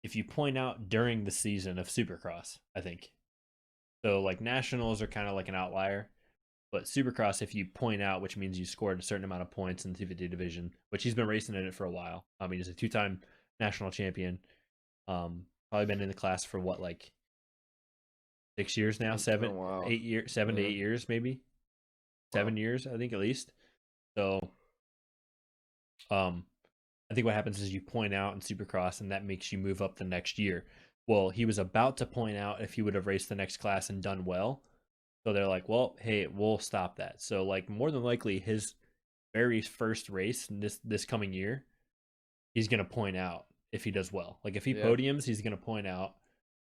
if you point out during the season of Supercross, I think. So like nationals are kind of like an outlier, but Supercross, if you point out, which means you scored a certain amount of points in the 250 division, which he's been racing in it for a while. I mean, he's a 2-time national champion. Probably been in the class for what, like 6 years now, 7 to 8 years, maybe 7 years, I think at least. So, I think what happens is you point out in Supercross, and that makes you move up the next year. Well, he was about to point out if he would have raced the next class and done well. So they're like, well, hey, we'll stop that. So like more than likely his very first race this coming year, he's gonna point out if he does well. Like if he podiums, he's gonna point out.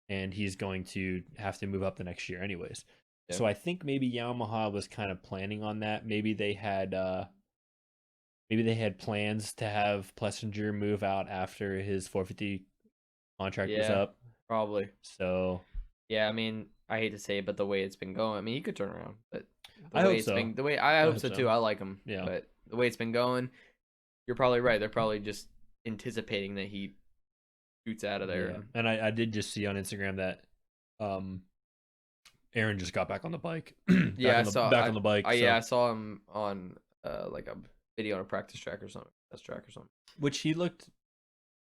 And he's going to have to move up the next year anyways. Yeah. So I think maybe Yamaha was kind of planning on that. Maybe they had plans to have Plessinger move out after his 450 contract was up. Probably. So yeah, I mean, I hate to say it, but the way it's been going, I mean, he could turn around, but I hope so. I hope so too. I like him. Yeah. But the way it's been going, you're probably right. They're probably just anticipating that he shoots out of there. Yeah. And I did just see on Instagram that Aaron just got back on the bike. On the bike. Yeah, I saw him on like a video on a practice track or something. Which he looked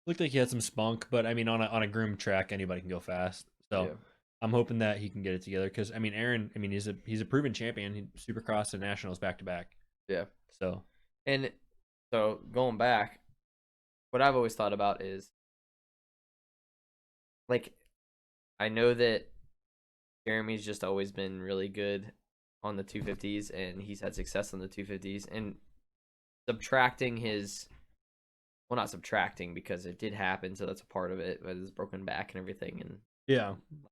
like he had some spunk, but I mean on a groomed track anybody can go fast. So I'm hoping that he can get it together because I mean Aaron, I mean he's a proven champion. He Supercross and Nationals back to back. Yeah. So going back, what I've always thought about is like, I know that Jeremy's just always been really good on the 250s, and he's had success on the 250s. And subtracting not subtracting because it did happen, so that's a part of it, but his broken back and everything. And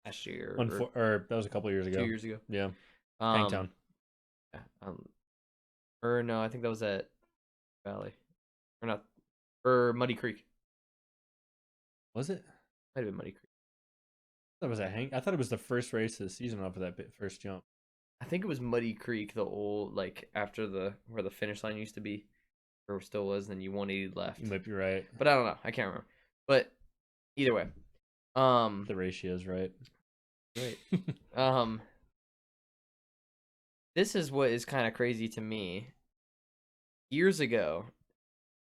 last year, or that was a couple years ago. 2 years ago. Yeah. Hangtown. Yeah. Or no, I think that was at Valley, or not, or Muddy Creek. Was it? Might have been Muddy Creek. I thought it was the first race of the season off of that first jump. I think it was Muddy Creek, the old, like after where the finish line used to be, or still was, then you 180 left. You might be right. But I don't know. I can't remember. But either way, The ratio's right. Right. This is what is kind of crazy to me. Years ago,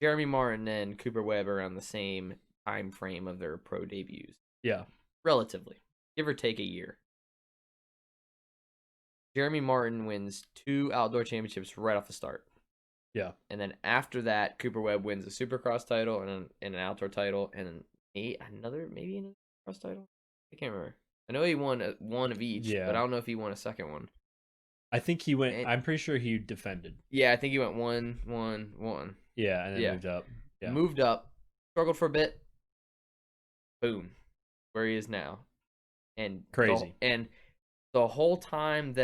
Jeremy Martin and Cooper Webb are around the same time frame of their pro debuts. Yeah. Relatively. Give or take a year. Jeremy Martin wins 2 outdoor championships right off the start. Yeah. And then after that, Cooper Webb wins a Supercross title and an outdoor title and another cross title. I can't remember. I know he won one of each, but I don't know if he won a second one. I think he went. I'm pretty sure he defended. Yeah, I think he went 1-1-1. Yeah, and then moved up. Yeah. Moved up, struggled for a bit. Boom, where he is now, and crazy. The whole time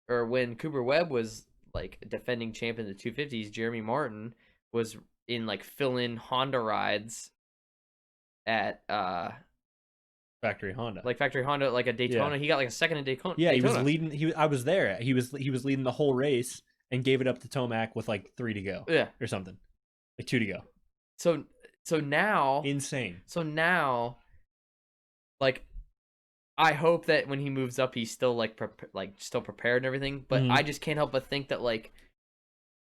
when Cooper Webb was like defending champion of the 250s, Jeremy Martin was in like fill-in Honda rides at Factory Honda, like a Daytona. Yeah. He got like a second in Daytona. Yeah, he was leading. I was there. He was leading the whole race and gave it up to Tomac with like 3 to go. Yeah, or something, like 2 to go. So now, insane. So now, like, I hope that when he moves up, he's still still prepared and everything. But I just can't help but think that like,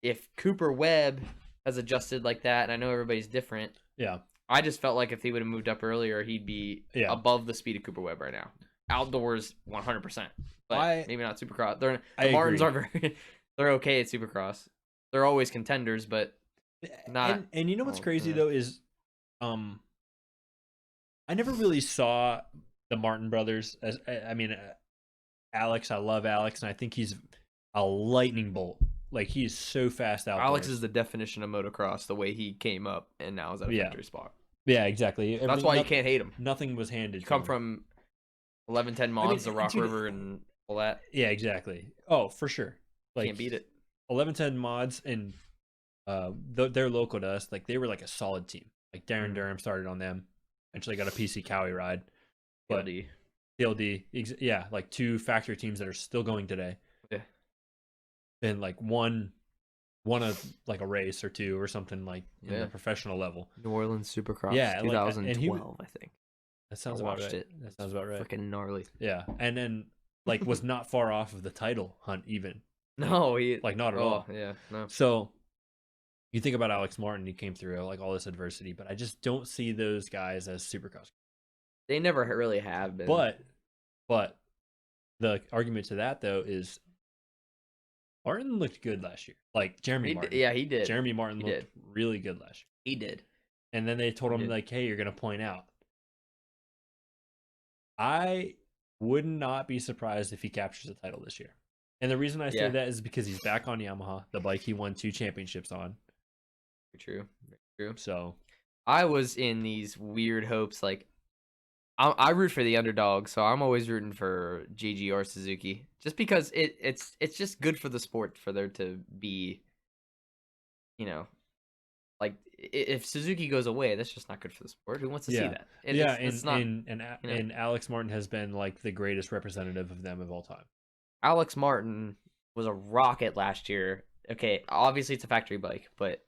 if Cooper Webb has adjusted like that, and I know everybody's different. Yeah. I just felt like if he would have moved up earlier, he'd be above the speed of Cooper Webb right now. Outdoors, 100%. But maybe not Supercross. The Martins are they're okay at Supercross. They're always contenders, but not. And you know what's crazy though is, I never really saw the Martin brothers as. I mean, Alex. I love Alex, and I think he's a lightning bolt. Like, he's so fast outdoors. Alex is the definition of motocross. The way he came up and now is at a factory spot. Yeah, exactly. That's why you can't hate him. Nothing was handed. You come from 1110 mods to Rock River and all that. Yeah, exactly. Oh, for sure. Like, can't beat it. 1110 mods and they're local to us. Like, they were like a solid team. Like, Darren Durham started on them. Eventually got a PC Cowie ride. But TLD, yeah, like 2 factory teams that are still going today. Yeah. And like one of like a race or 2 or something, like in the professional level. New Orleans Supercross, 2012, I think. That sounds about right. That sounds about right. Freaking gnarly. Yeah, and then like was not far off of the title hunt even. No, he like not at all. Yeah, no. So you think about Alex Martin, he came through like all this adversity, but I just don't see those guys as Supercross. They never really have been. But the argument to that though is Martin looked good last year. Like Jeremy Martin. Yeah, he did. Jeremy Martin looked really good last year. He did. And then they told him like, hey, you're gonna point out. I would not be surprised if he captures a title this year. And the reason I say that is because he's back on Yamaha, the bike he won 2 championships on. Very true. So I was in these weird hopes, like I root for the underdog, so I'm always rooting for GGR Suzuki, just because it's just good for the sport for there to be, like if Suzuki goes away, that's just not good for the sport. Who wants to see that? And Alex Martin has been like the greatest representative of them of all time. Alex Martin was a rocket last year. Okay, obviously it's a factory bike, but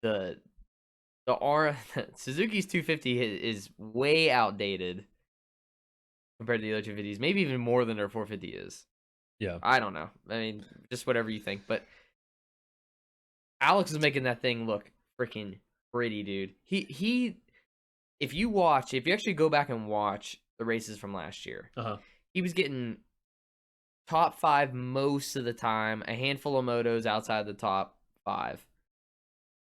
the Suzuki's 250 is way outdated compared to the other 250s. Maybe even more than their 450 is. Yeah. I don't know. I mean, just whatever you think. But Alex is making that thing look freaking pretty, dude. If you actually go back and watch the races from last year, he was getting top 5 most of the time, a handful of motos outside the top 5.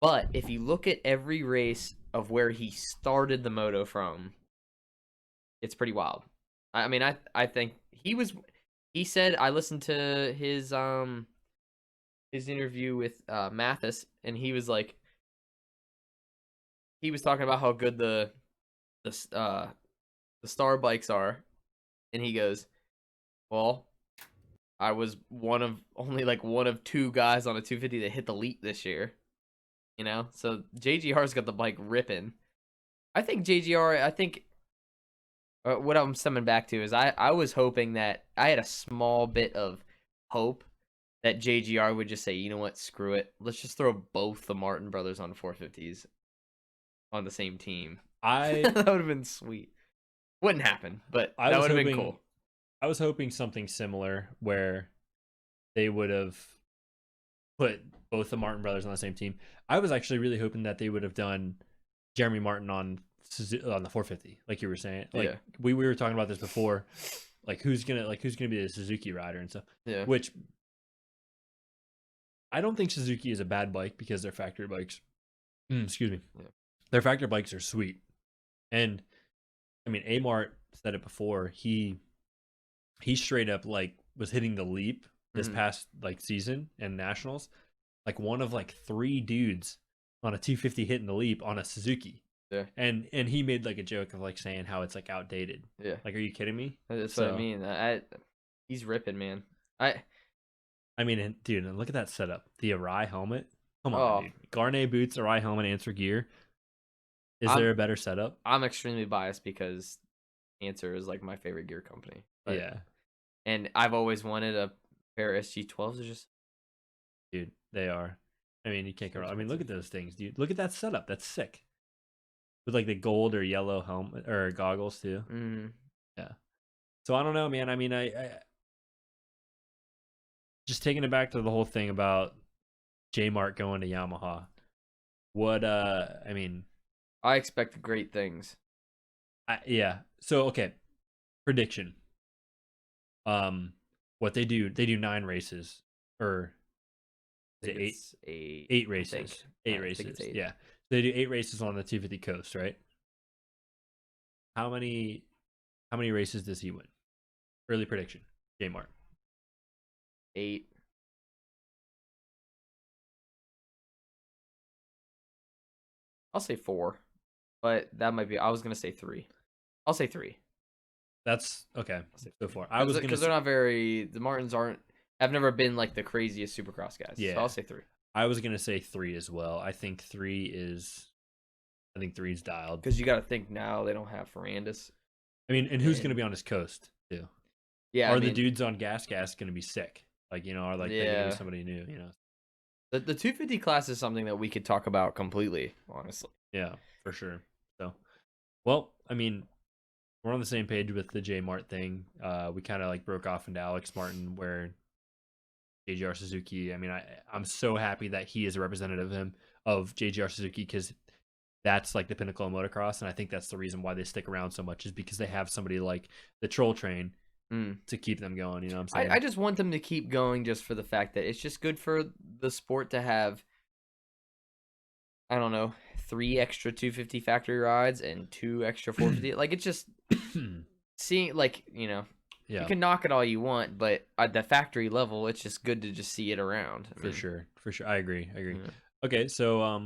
But if you look at every race of where he started the moto from, it's pretty wild. I mean, I think he said, I listened to his interview with Mathis, and he was like, he was talking about how good the star bikes are, and he goes, well, I was only one of 2 guys on a 250 that hit the leap this year. So JGR's got the bike ripping. I think what I'm stemming back to is I was hoping that I had a small bit of hope that JGR would just say, you know what, screw it. Let's just throw both the Martin brothers on 450s on the same team. That would have been sweet. Wouldn't happen, but that would have been cool. I was hoping something similar where they would have put both the Martin brothers on the same team. I was actually really hoping that they would have done Jeremy Martin on the 450, like you were saying. Like we were talking about this before, like who's gonna be the Suzuki rider and stuff. Yeah. Which I don't think Suzuki is a bad bike because they're factory bikes. Excuse me. Yeah. Their factory bikes are sweet, and I mean, Amart said it before. He straight up like was hitting the leap this past like season and nationals, like one of like 3 dudes on a 250 hitting the leap on a Suzuki. Yeah. And he made like a joke of like saying how it's like outdated. Yeah. Like, are you kidding me? That's what I mean. He's ripping, man. I mean, and, dude, and look at that setup. The Arai helmet. Come on, dude. Garnet boots, Arai helmet, Answer gear. Is there a better setup? I'm extremely biased because Answer is like my favorite gear company. But, yeah. And I've always wanted a pair of SG12s. Just, dude, they are. I mean, you can't go wrong. I mean, look at those things, dude. Look at that setup. That's sick. With like the gold or yellow helmet or goggles too. Yeah. So I don't know, man. I mean, I just taking it back to the whole thing about J-Mart going to Yamaha. What I mean, I expect great things. Yeah. So okay, prediction. What they do 9 races, or is it 8 races? 8 races. 8. Yeah. They do 8 races on the 250 coast, right? How many races does he win? Early prediction, J-Mart. 8. I'll say 4, but that might be. I was gonna say 3. I'll say 3. That's okay. So far, because they're not very. The Martins have never been like the craziest Supercross guys. Yeah, so I'll say 3. I was gonna say 3 as well. I think 3 is dialed. Because you got to think now they don't have Ferrandis. I mean, and who's gonna be on his coast too? Yeah, the dudes on GasGas gonna be sick? Like, are like they're gonna be somebody new? The 250 class is something that we could talk about completely, honestly. Yeah, for sure. So, well, I mean, we're on the same page with the J-Mart thing. We kind of like broke off into Alex Martin, where JGR Suzuki. I mean, I'm so happy that he is a representative of JGR Suzuki, because that's like the pinnacle of motocross, and I think that's the reason why they stick around so much, is because they have somebody like the Troll Train to keep them going. You know what I'm saying? I just want them to keep going, just for the fact that it's just good for the sport to have, I don't know, 3 extra 250 factory rides and 2 extra 450. Like, it's just seeing, like, you can knock it all you want, but at the factory level, it's just good to just see it around. For sure. I agree. Yeah. Okay, so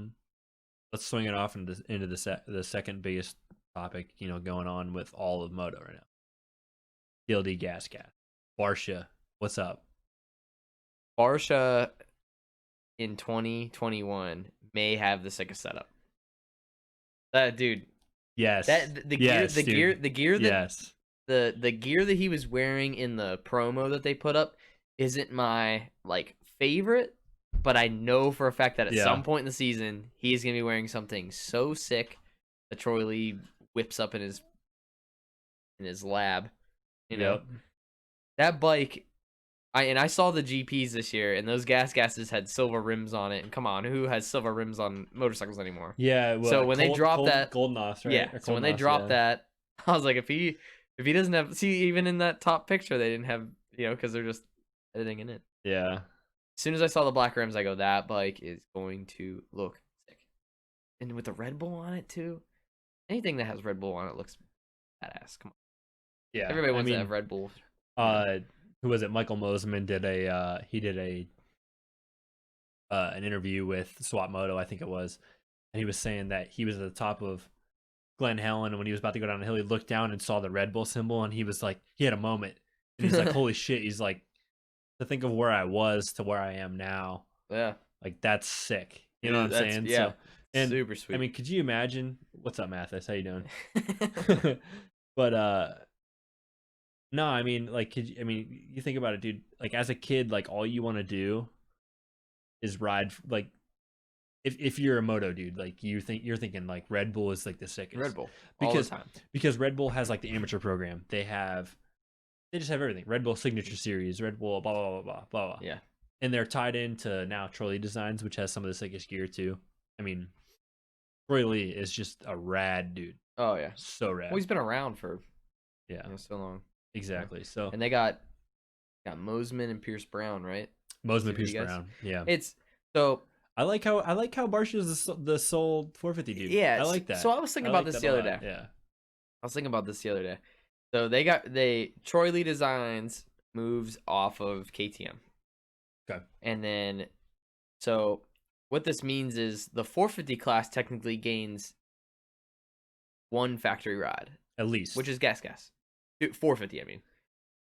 let's swing it off into the second biggest topic, going on with all of Moto right now. TLD GasGas. Barsha, what's up? Barsha in 2021 may have the sickest setup. Dude. Yes. The gear that he was wearing in the promo that they put up isn't my like favorite, but I know for a fact that at some point in the season he's gonna be wearing something so sick that Troy Lee whips up in his lab. That bike. I saw the GPs this year, and those GasGases had silver rims on it. And come on, who has silver rims on motorcycles anymore? Yeah. Well, so when they dropped that Golden Nos, right? Yeah. So when they dropped that, I was like, if he doesn't have, see, even in that top picture, they didn't have, because they're just editing it in. Yeah. As soon as I saw the black rims, I go, that bike is going to look sick. And with the Red Bull on it too. Anything that has Red Bull on it looks badass. Come on. Yeah. Everybody wants to have Red Bull. Who was it? Michael Mosman did an interview with Swap Moto, I think it was, and he was saying that he was at the top of Glen Helen, and when he was about to go down the hill, he looked down and saw the Red Bull symbol, and he was like, he had a moment, and he's like, holy shit! He's like, to think of where I was to where I am now. Yeah, like that's sick. You know what I'm saying? Yeah, so, and super sweet. I mean, could you imagine? What's up, Mathis? How you doing? But No, I mean, like, you think about it, dude. Like, as a kid, like, all you want to do is ride. Like, if you're a moto dude, like, you're thinking like Red Bull is like the Red sickest Bull all the because time. Red Bull has like the amateur program. They just have everything. Red Bull Signature Series, Red Bull, blah blah blah blah blah blah. Yeah. And they're tied into now Troy Lee Designs, which has some of the sickest gear too. I mean, Troy Lee is just a rad dude. Oh yeah. So rad. Well, he's been around for Yeah. so long. Exactly. So and they got Mosman and Pierce Brown, right? Mosman, Pierce Brown. Yeah. It's so I like how Barsha's the sole 450 dude. yeah. I like that. So I was thinking about this the other day. Yeah. I was thinking about this the other day. So Troy Lee Designs moves off of KTM. Okay. And then so what this means is the 450 class technically gains one factory ride. At least. Which is GasGas. 450, I mean.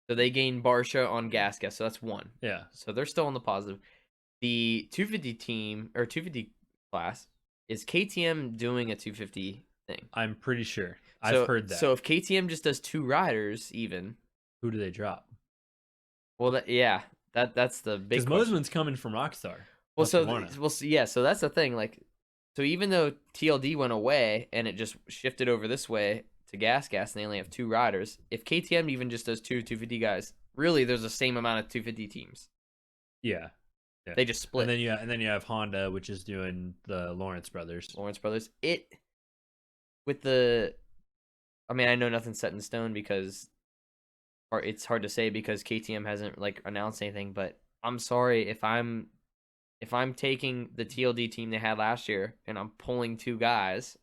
So they gain Barsha on GasGas, so that's one. Yeah. So they're still on the positive. The 250 team, or 250 class, is KTM doing a 250 thing? I'm pretty sure. I've heard that. So if KTM just does 2 riders, even. Who do they drop? Well, that's the big question. Because Mosman's coming from Rockstar. Well, so that's the thing. Like, so even though TLD went away and it just shifted over this way to GasGas, and they only have 2 riders. If KTM even just does 250 guys, really, there's the same amount of 250 teams. Yeah. They just split. And then you have Honda, which is doing the Lawrence brothers. I mean, I know nothing's set in stone because, or it's hard to say because KTM hasn't like announced anything. But I'm sorry if I'm taking the TLD team they had last year and I'm pulling 2 guys.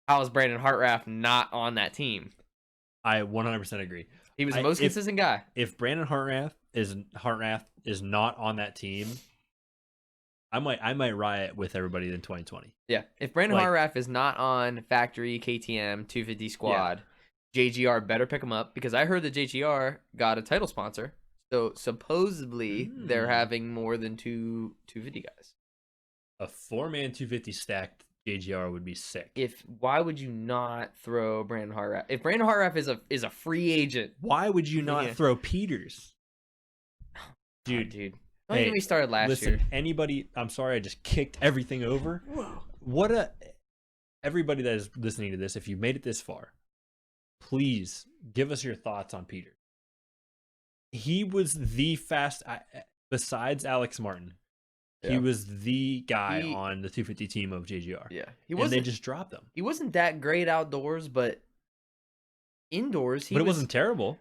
How is Brandon Hartraff not on that team? I 100% agree. He was the most consistent guy. If Brandon Hartraff is not on that team, I might riot with everybody in 2020. Yeah, if Brandon Hartraff is not on factory KTM 250 squad, JGR better pick him up because I heard that JGR got a title sponsor. So supposedly they're having more than 250 guys. A 4-man 250 stacked JGR would be sick. Why would you not throw Brandon Hartraff? If Brandon Hartraff is a free agent, why would you not throw Peters? Dude. Don't get me started last year. Anybody, I'm sorry, I just kicked everything over. Whoa. Everybody that is listening to this, if you made it this far, please give us your thoughts on Peters. He was the besides Alex Martin. Yeah. He was the guy on the 250 team of JGR. Yeah. And they just dropped him. He wasn't that great outdoors, but indoors, it wasn't terrible.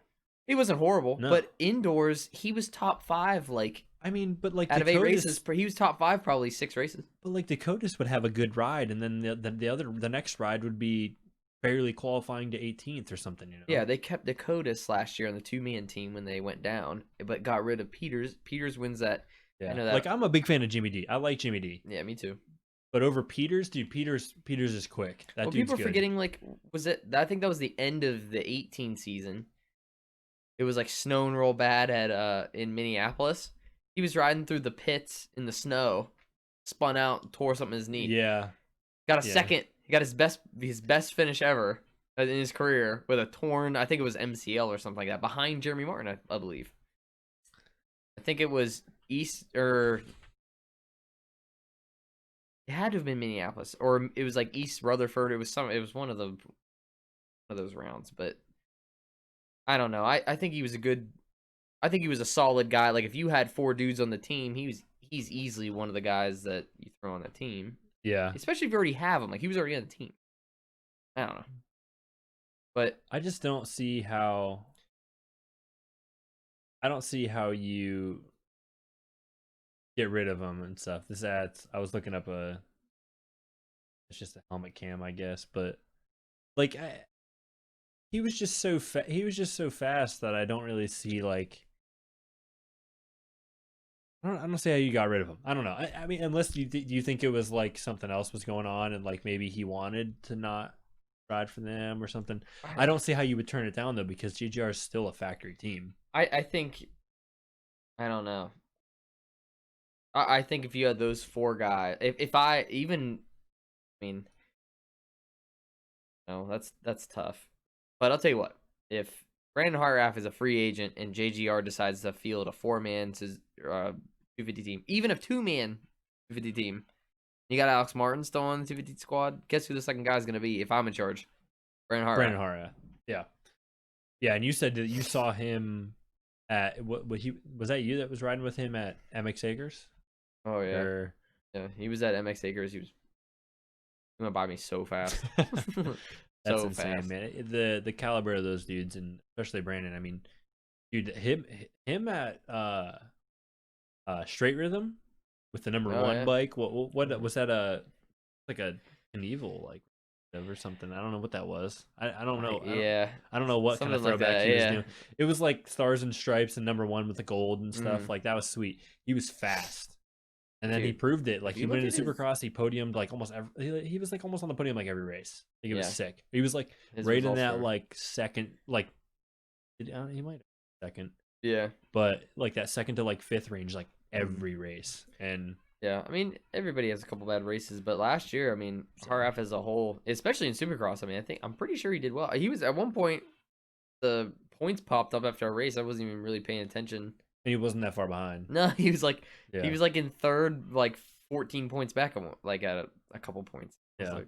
He wasn't horrible, but indoors, he was top 5. Like, I mean, but like out of 8 races, he was top 5 probably 6 races. But like Dakotas would have a good ride, and then the next ride would be barely qualifying to 18th or something. You know? Yeah, they kept Dakotas last year on the 2-man team when they went down, but got rid of Peters. Peters wins that. Yeah, I know that. Like I'm a big fan of Jimmy D. I like Jimmy D. Yeah, me too. But over Peters, dude, Peters is quick. That dude's people are good. Forgetting like I think that was the end of the 18 season. It was like snow and roll bad at in Minneapolis. He was riding through the pits in the snow, spun out, tore something in his knee. Yeah. Got a second. He got his best finish ever in his career with a torn, I think it was MCL or something like that, behind Jeremy Martin, I believe. I think it was it had to have been Minneapolis, or it was like East Rutherford. It was one of those rounds, but I don't know. I think he was a solid guy. Like if you had 4 dudes on the team, he's easily one of the guys that you throw on the team. Yeah. Especially if you already have him. Like he was already on the team. I don't know. But I just don't see how you get rid of him and stuff. I was looking up it's just a helmet cam, I guess, but like he was just so fast that I don't really see like I don't see how you got rid of him. I don't know. I mean, unless do you think it was like something else was going on and like maybe he wanted to not ride for them or something. I don't see how you would turn it down though because GGR is still a factory team. I think I don't know. I think if you had those 4 guys, no, that's tough. But I'll tell you what, if Brandon Hartranft is a free agent, and JGR decides to field a 4-man 250 team, even a 2-man 250 team. You got Alex Martin still on the 250 squad. Guess who the second guy is going to be if I'm in charge? Brandon Hartranft. Yeah. Yeah, and you said that you saw him at what he was that you that was riding with him at MX Acres? Oh yeah. Or... Yeah, he was at MX Acres. He went by me so fast. That's so insane, fast. man. The caliber of those dudes, and especially Brandon. I mean, dude, him at Straight Rhythm with the number 1 bike. What was that? Like an evil like or something. I don't know what that was. I don't know. I don't know what Something kind of throwback like that, he was doing. It was like Stars and Stripes and number 1 with the gold and stuff. Like that was sweet. He was fast. And then he proved it. Like he went into Supercross, he podiumed like almost every. He was like almost on the podium like every race. Like it was sick. He was like right in that like second, like he might have second. Yeah. But like that second to like 5th range, like every race. And yeah, I mean everybody has a couple bad races, but last year, I mean, Hartranft as a whole, especially in Supercross, I mean, I'm pretty sure he did well. He was at one point, the points popped up after a race. I wasn't even really paying attention. He wasn't that far behind. No, he was like in third, like 14 points back, like at a couple points. Yeah, like,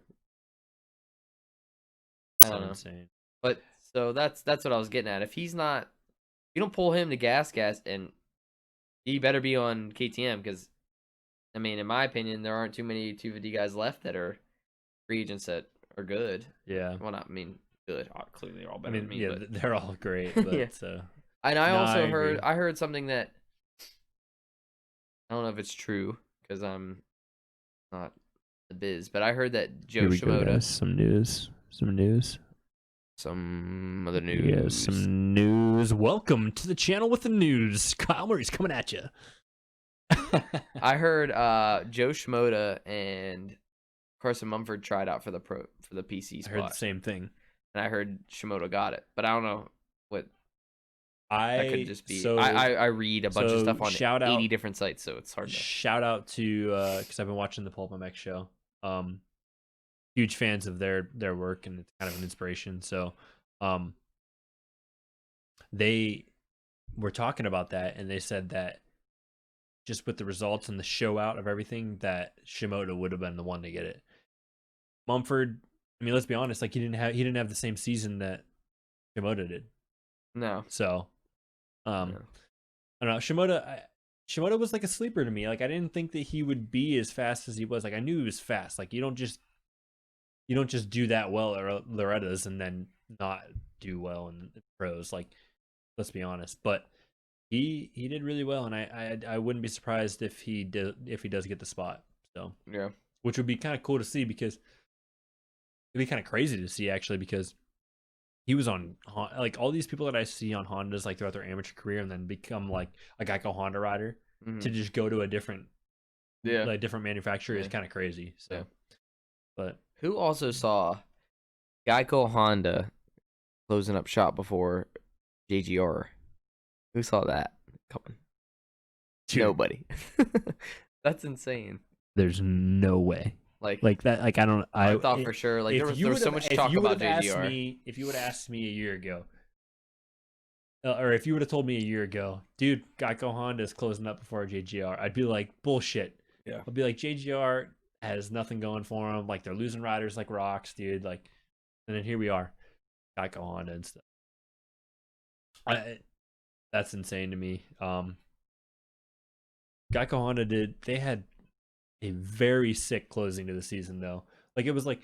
I don't know. Insane. But so that's what I was getting at. If he's not, you don't pull him to GasGas, and he better be on KTM because, I mean, in my opinion, there aren't too many 250 guys left that are free agents that are good. Yeah. Well, not I mean good. Clearly, they're all better than me. Yeah, but... they're all great. But yeah. And I heard something that I don't know if it's true because I'm not the biz, but I heard that Joe Shimoda. Some news. Some other news. Yeah, some news. Welcome to the channel with the news. Kyle Maurice coming at you. I heard Joe Shimoda and Carson Mumford tried out for the PC spot. I heard the same thing. And I heard Shimoda got it, but I don't know what. That could just be. So, I read a bunch of stuff on 80 different sites, so it's hard to. Shout out to because I've been watching the Pulp MX show. Huge fans of their work, and it's kind of an inspiration. So, they were talking about that, and they said that just with the results and the show out of everything, that Shimoda would have been the one to get it. Mumford, I mean, let's be honest, like he didn't have the same season that Shimoda did. No. So, I don't know. Shimoda was like a sleeper to me. Like I didn't think that he would be as fast as he was. Like I knew he was fast. Like you don't just do that well at Loretta's and then not do well in pros. Like let's be honest. But he did really well, and I wouldn't be surprised if he does get the spot. So yeah, which would be kind of cool to see because it'd be kind of crazy to see actually because he was on like all these people that I see on Hondas like throughout their amateur career and then become like a Geico Honda rider to just go to a different different manufacturer is kind of crazy. So, but who also saw Geico Honda closing up shop before JGR? Who saw that coming? Nobody. That's insane. There's no way. Like that. Like I thought for sure. Like there was so much talk about JGR. If you would have asked me a year ago, or if you would have told me a year ago, dude, Geico Honda is closing up before JGR, I'd be like, bullshit. Yeah. I'd be like, JGR has nothing going for them. Like they're losing riders like rocks, dude. Like, and then here we are, Geico Honda and stuff. That's insane to me. Geico Honda they had a very sick closing to the season though. Like it was like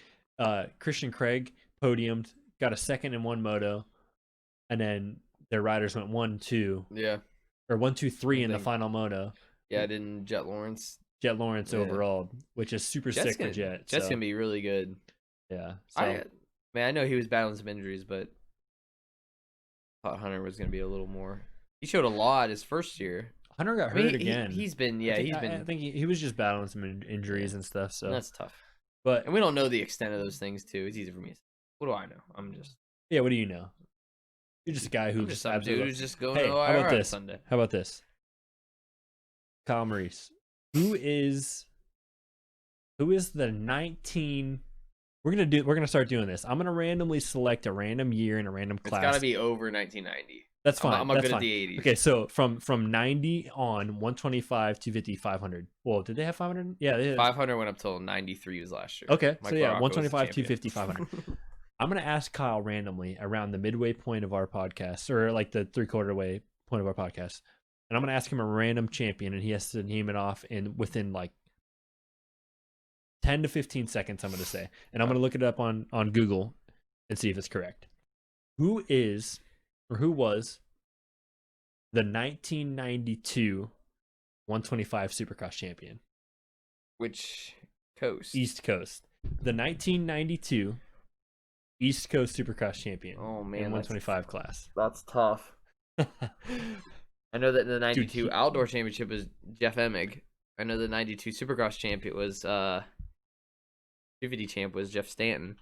Christian Craig podiumed, got a second in one moto, and then their riders went 1-2. Yeah. Or 1-2-3 in the final moto. Yeah, didn't Jet Lawrence overall, which is super sick for Jet. Jet's gonna be really good. Yeah. So. I know he was battling some injuries, but I thought Hunter was gonna be a little more. He showed a lot his first year. Hunter got hurt again. He's been. I think he was just battling some injuries and stuff. So that's tough. But and we don't know the extent of those things too. It's easy for me. What do I know? I'm just. Yeah. What do you know? You're just a guy who's just some dude who's just going. Hey, how about this? Sunday. How about this? Kyle Maurice, who is the 19 we're gonna start doing this. I'm gonna randomly select a random year and a random class. It's gotta be over 1990. That's fine. I'm not good at the 80s. Okay, so from 90 on, 125, 250, 500. Well, did they have 500? Yeah, they had... 500 went up till 93 was last year. Okay, Mike so yeah, Baracco 125, was 250, 500. I'm gonna ask Kyle randomly around the midway point of our podcast, or like the 3/4 way point of our podcast, and I'm gonna ask him a random champion, and he has to name it off within like 10 to 15 seconds. I'm gonna say, and I'm gonna look it up on Google and see if it's correct. Who was the 1992 125 Supercross champion? Which coast? East Coast. The 1992 East Coast Supercross champion. Oh man, in 125 class. That's tough. I know that the 92 outdoor championship was Jeff Emig. I know the 92 Supercross champion was 250 champ was Jeff Stanton.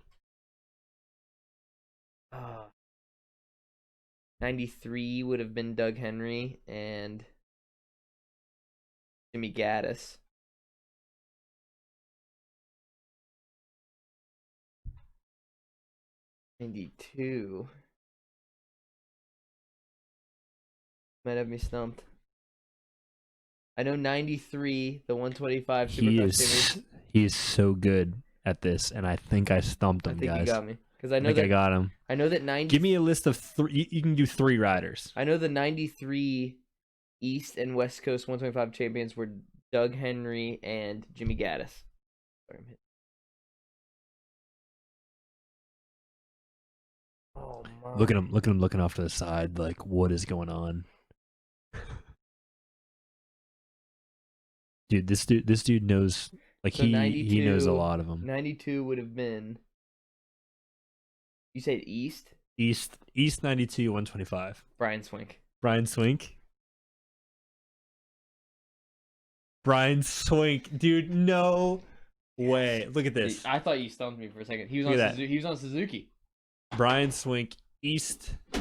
93 would have been Doug Henry and Jimmy Gaddis. '92 might have me stumped. I know 93, the 125 Supercross. He is so good at this, and I think I stumped him, I think guys. you got me. Because I know I got him. I know that 90. Give me a list of 3. You can do 3 riders. I know the 93 East and West Coast 125 champions were Doug Henry and Jimmy Gaddis. Oh my. Look at him looking off to the side, like, what is going on? Dude, this dude knows, like, so he knows a lot of them. 92 would have been, you said East 92 125. Brian Swink. Brian Swink, dude, no way. Look at this. I thought you stumped me for a second. He was on Suzuki. Brian Swink, East. I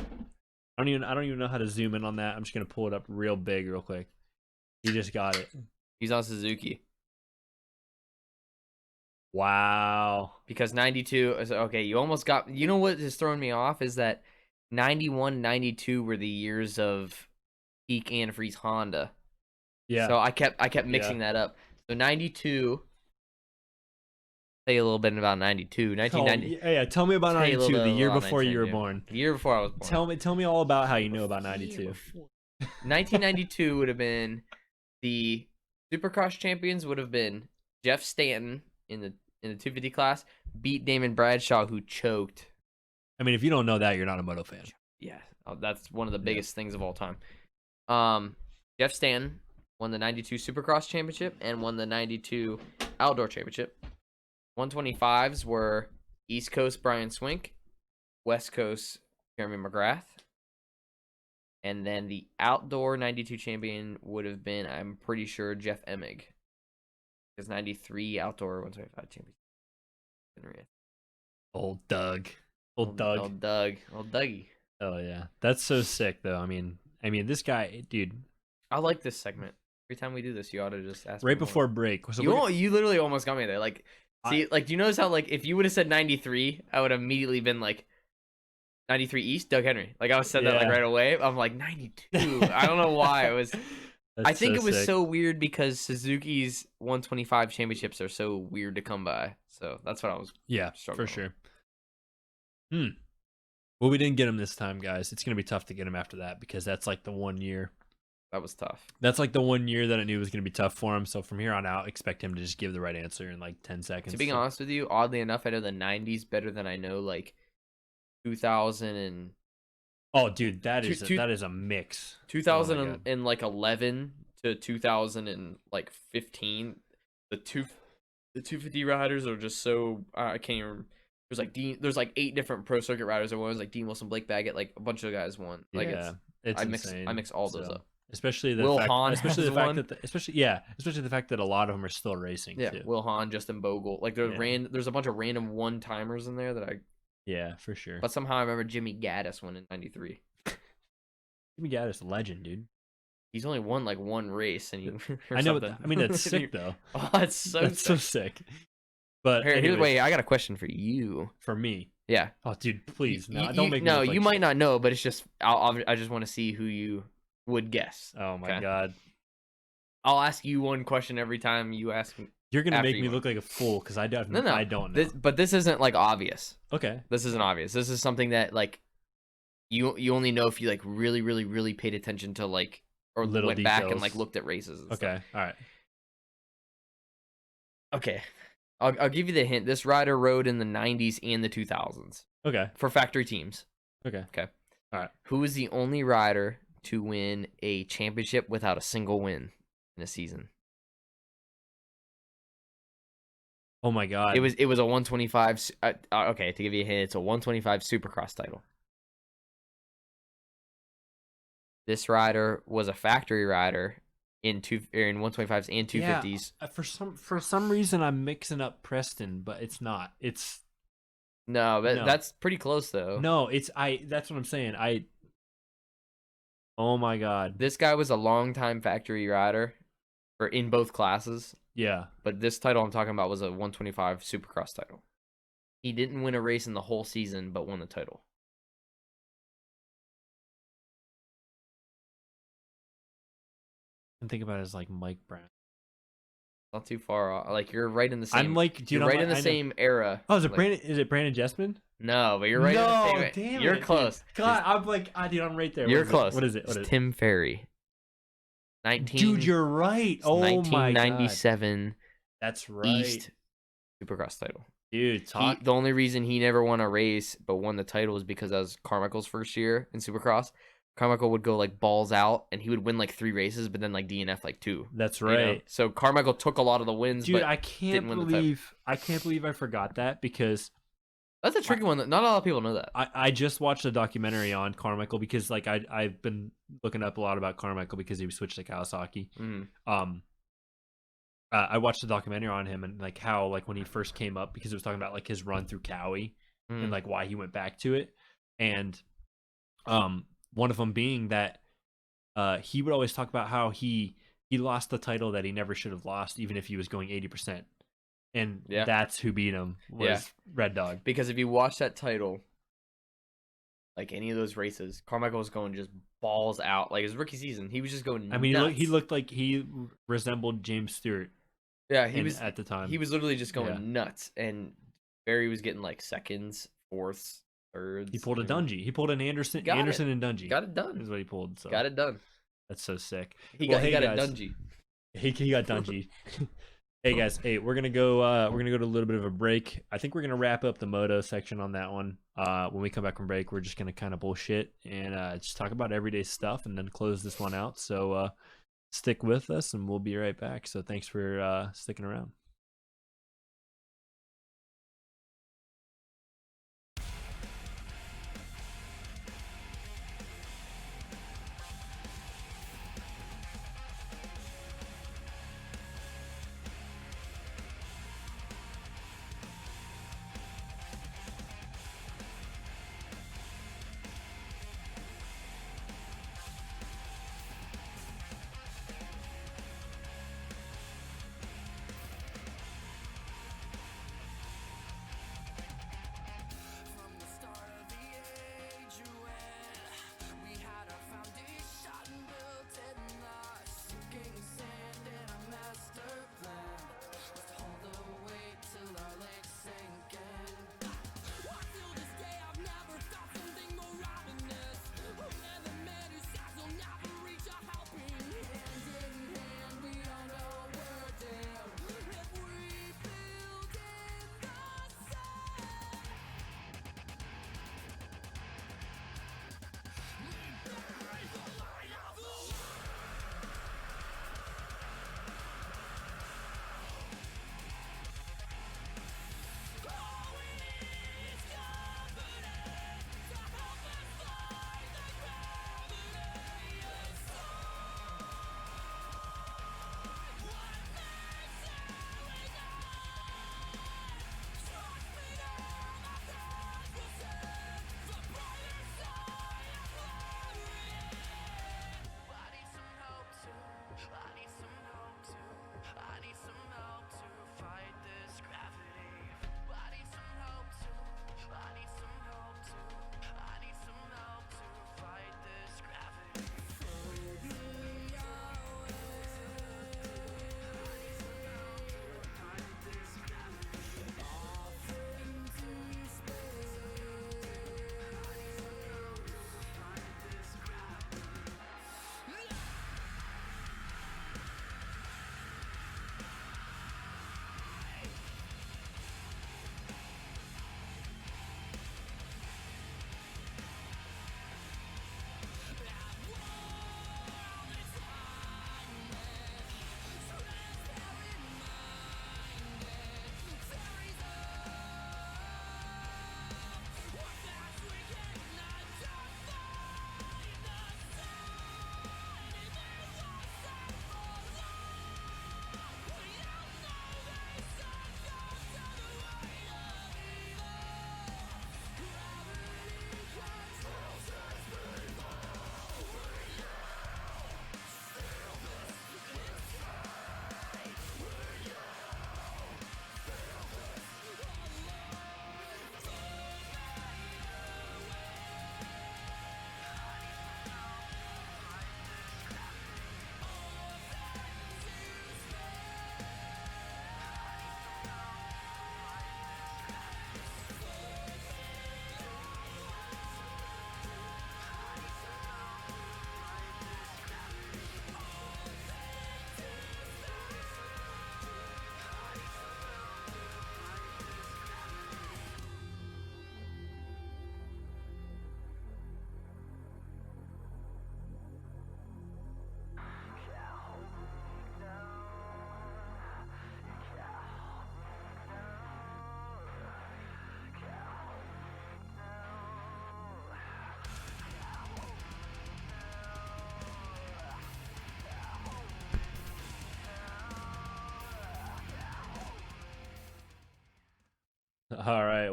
don't even know how to zoom in on that. I'm just gonna pull it up real big real quick. He just got it. He's on Suzuki. Wow. Because 92 is okay. You almost got. You know what has thrown me off is that 91, 92 were the years of peak antifreeze Honda. Yeah. So I kept mixing that up. So 92. Tell you a little bit about 92. 1990. Yeah, tell me about 92, the year before you were born. The year before I was born. Tell me all about how you know about 92. 1992 would have been the Supercross champions would have been Jeff Stanton in the 250 class, beat Damon Bradshaw, who choked. I mean, if you don't know that, you're not a Moto fan. Yeah, that's one of the biggest things of all time. Jeff Stanton won the 92 Supercross championship and won the 92 outdoor championship. 125s were East Coast Brian Swink, West Coast Jeremy McGrath, and then the outdoor 92 champion would have been, I'm pretty sure, Jeff Emig. Because 93 outdoor 125 champion. Old Dougie. Oh yeah, that's so sick though. I mean, this guy, dude. I like this segment. Every time we do this, you ought to just ask. Right before break, so you literally almost got me there. Like, see, like, do you notice how, like, if you would have said 93, I would have immediately been like 93 East, Doug Henry. Like, I would said that like right away. I'm like 92. I don't know why it was. I think it was sick. so weird because Suzuki's 125 championships are so weird to come by. So that's what I was. For sure. Well, we didn't get him this time, guys. It's gonna be tough to get him after that because that's like the one year. That was tough. That's like the one year that I knew was gonna be tough for him. So from here on out, expect him to just give the right answer in like 10 seconds. To be honest with you, oddly enough, I know the 90s better than I know like 2000 and. Oh, dude, that is a mix. 2011 to 2015, the 250 riders are just so I can't even. There's like 8 different pro circuit riders that won. Like Dean Wilson, Blake Baggett, like a bunch of guys won. Like it's I insane. mix all those up. Especially the Will fact, Hahn especially the has fact one. that especially the fact that a lot of them are still racing. Yeah, too. Will Hahn, Justin Bogle, like there's a bunch of random one timers in there that I. Yeah, for sure. But somehow I remember Jimmy Gaddis won in '93. Jimmy Gaddis, a legend, dude. He's only won like one race, and I know. I mean, that's sick though. Oh, that's so sick. But Here's wait, I got a question for you. For me. Yeah. Oh, dude, please. No, You, don't make me no, look like you might shit. not know, but it's just I just want to see who you would guess. Oh my okay? god. I'll ask you one question every time you ask me. You're gonna make me look like a fool because I don't. No. I don't know. But this isn't like obvious. Okay. This isn't obvious. This is something that like you only know if you like really, really, really paid attention to like or Little went back and details. like looked at races. And Okay. All right. Okay. I'll give you the hint. This rider rode in the 90s and the 2000s. Okay. For factory teams. Okay. Okay. All right. Who is the only rider to win a championship without a single win in a season? Oh my god. It was a 125. Okay, to give you a hint, it's a 125 Supercross title. This rider was a factory rider in 125s and 250s. Yeah, for some reason I'm mixing up Preston, but it's not. It's No, No. that's pretty close though. no. It's That's what I'm saying. Oh my god. This guy was a longtime factory rider, for in both classes. Yeah. But this title I'm talking about was a 125 Supercross title. He didn't win a race in the whole season, but won the title. And think about it as like Mike Brown. Not too far off. Like you're right in the same. I'm like, dude, you're I'm right like- in the I know- same era. Oh, is it Like, Brandon? Is it Brandon Jessman? No, but you're right. No, in the same. damn You're it, close. Dude. God, I'm like, dude, I'm right there. You're close. What is it? What It's is it? Tim Ferry. Dude, you're right. Oh my god. 1997 That's right. East Supercross title. Dude, talk. The only reason he never won a race but won the title is because that was Carmichael's first year in Supercross. Carmichael would go like balls out and he would win like 3 races, but then like DNF like 2. That's you know? right. So Carmichael took a lot of the wins. Dude, but I can't didn't win the title. believe I forgot that because That's a tricky one. That not a lot of people know that. I just watched a documentary on Carmichael because like I've been looking up a lot about Carmichael because he switched to Kawasaki. Mm. I watched a documentary on him and like how like when he first came up because it was talking about like his run through Cowie and like why he went back to it, and one of them being that he would always talk about how he lost the title that he never should have lost even if he was going 80%, and that's who beat him was Red Dog. Because if you watch that title, like any of those races, Carmichael was going just balls out. Like his rookie season, he was just going nuts. I mean, he looked like he resembled James Stewart. Yeah, he was at the time. He was literally just going nuts, and Barry was getting like seconds, fourths, thirds. He pulled a Dungey. He pulled an Anderson and Dungey. Got it done. Is what he pulled. So got it done. That's so sick. He got a guys. Dungey. He got Dungey. Hey guys, we're gonna go to a little bit of a break. I think we're gonna wrap up the Moto section on that one. When we come back from break, we're just gonna kind of bullshit and just talk about everyday stuff and then close this one out. So stick with us and we'll be right back. So thanks for sticking around.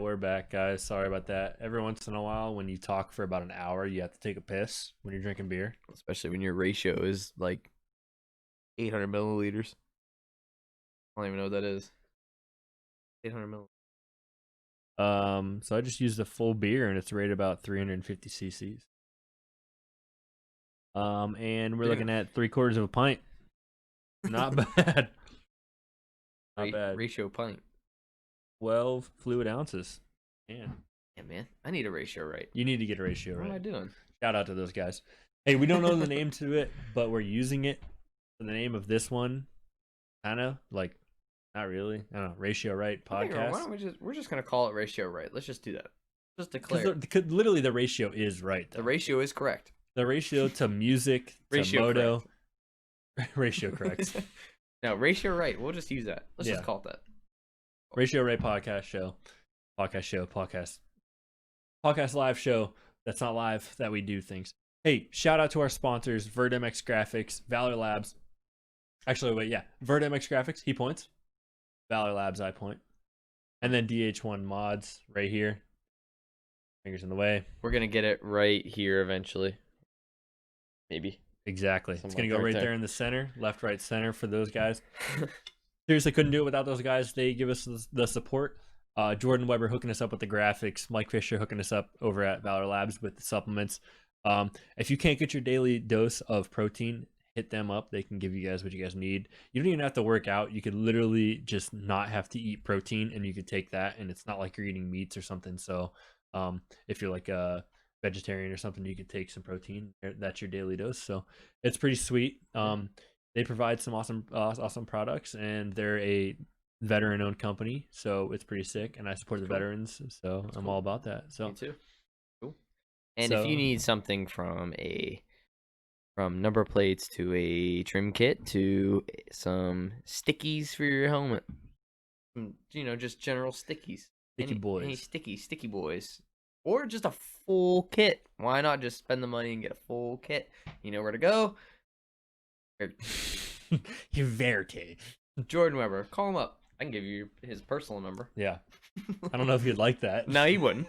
we're back, guys. Sorry about that. Every once in a while, when you talk for about an hour, you have to take a piss when you're drinking beer. Especially when your ratio is like 800 milliliters. I don't even know what that is. 800 milliliters. So I just used a full beer, and it's rated about 350 cc's. And we're looking at 3/4 of a pint. Not bad. Not bad. Ratio pint. 12 fluid ounces. Man. Yeah, man. I need a ratio right. You need to get a ratio right. What am I doing? Shout out to those guys. Hey, we don't know the name to it, but we're using it for the name of this one. Kind of like, not really. I don't know. Ratio Right podcast. Why don't we're just gonna call it ratio right. Let's just do that. Just declare. Literally, the ratio is right. Though. The ratio is correct. The ratio to music to Moto. Ratio correct. No, ratio right. We'll just use that. Let's just call it that. Ratio Right podcast show. Podcast live show. That's not live, that we do things. Hey, shout out to our sponsors, VertMX Graphics, Valor Labs. Actually, wait, yeah. VertMX Graphics, he points. Valor Labs, I point. And then DH1 Mods right here. Fingers in the way. We're going to get it right here eventually. Maybe. Exactly. It's going to go right there in the center. Left, right, center for those guys. Seriously, couldn't do it without those guys. They give us the support. Jordan Weber hooking us up with the graphics. Mike Fisher hooking us up over at Valor Labs with the supplements. If you can't get your daily dose of protein, hit them up. They can give you guys what you guys need. You don't even have to work out. You could literally just not have to eat protein, and you could take that, and it's not like you're eating meats or something. So if you're like a vegetarian or something, you could take some protein. That's your daily dose. So it's pretty sweet. They provide some awesome products, and they're a veteran-owned company, so it's pretty sick. And I support the veterans, so I'm all about that. So me too. Cool. And if you need something from number plates to a trim kit to some stickies for your helmet, just general stickies, any sticky boys, or just a full kit. Why not just spend the money and get a full kit? You know where to go. Verte. Jordan Weber, call him up. I can give you his personal number. Yeah. I don't know if you'd like that. No, he wouldn't.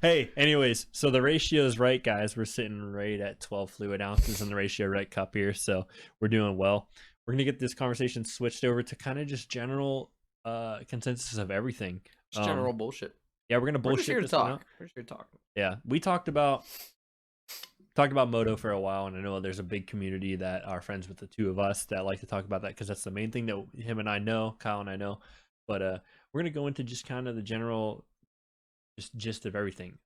Hey, anyways, so the ratio is right, guys. We're sitting right at 12 fluid ounces in the ratio right cup here, so we're doing well. We're going to get this conversation switched over to kind of just general consensus of everything. Just general bullshit. Yeah, we're going to bullshit We're this just one out. We're just here to talk. Yeah, we talked about Moto for a while, and I know there's a big community that are friends with the two of us that like to talk about that because that's the main thing that him and I know, Kyle and I know. But we're going to go into just kind of the general gist of everything.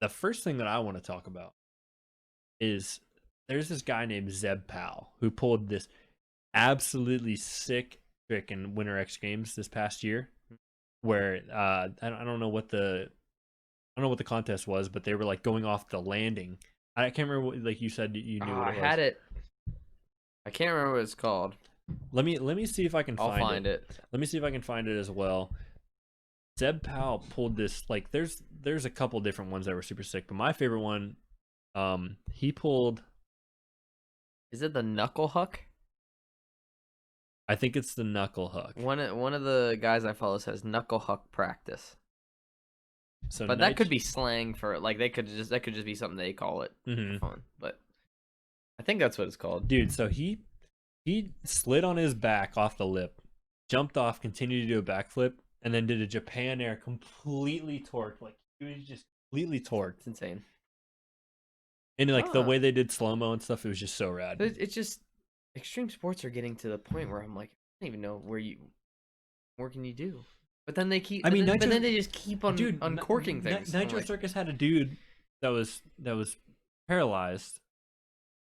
The first thing that I want to talk about is there's this guy named Zeb Powell who pulled this absolutely sick trick in Winter X Games this past year, where I don't know what the contest was, but they were like going off the landing. I can't remember what, like you said you knew what it was. I had it. I can't remember what it's called. Let me see if I can find it. Let me see if I can find it as well. Zeb Powell pulled this, like there's a couple different ones that were super sick, but my favorite one, he pulled. Is it the knuckle huck? I think it's the knuckle huck. One of the guys I follow says knuckle huck practice. So, but that could be slang for like that could just be something they call it for fun. But I think that's what it's called. Dude, so he slid on his back off the lip, jumped off, continued to do a backflip, and then did a Japan Air completely torqued. Like he was just completely torqued. It's insane. And like the way they did slow-mo and stuff, it was just so rad. It's just extreme sports are getting to the point where I'm like, I don't even know what can you do? But then they keep. But then they just keep on uncorking things. Nitro Circus had a dude that was paralyzed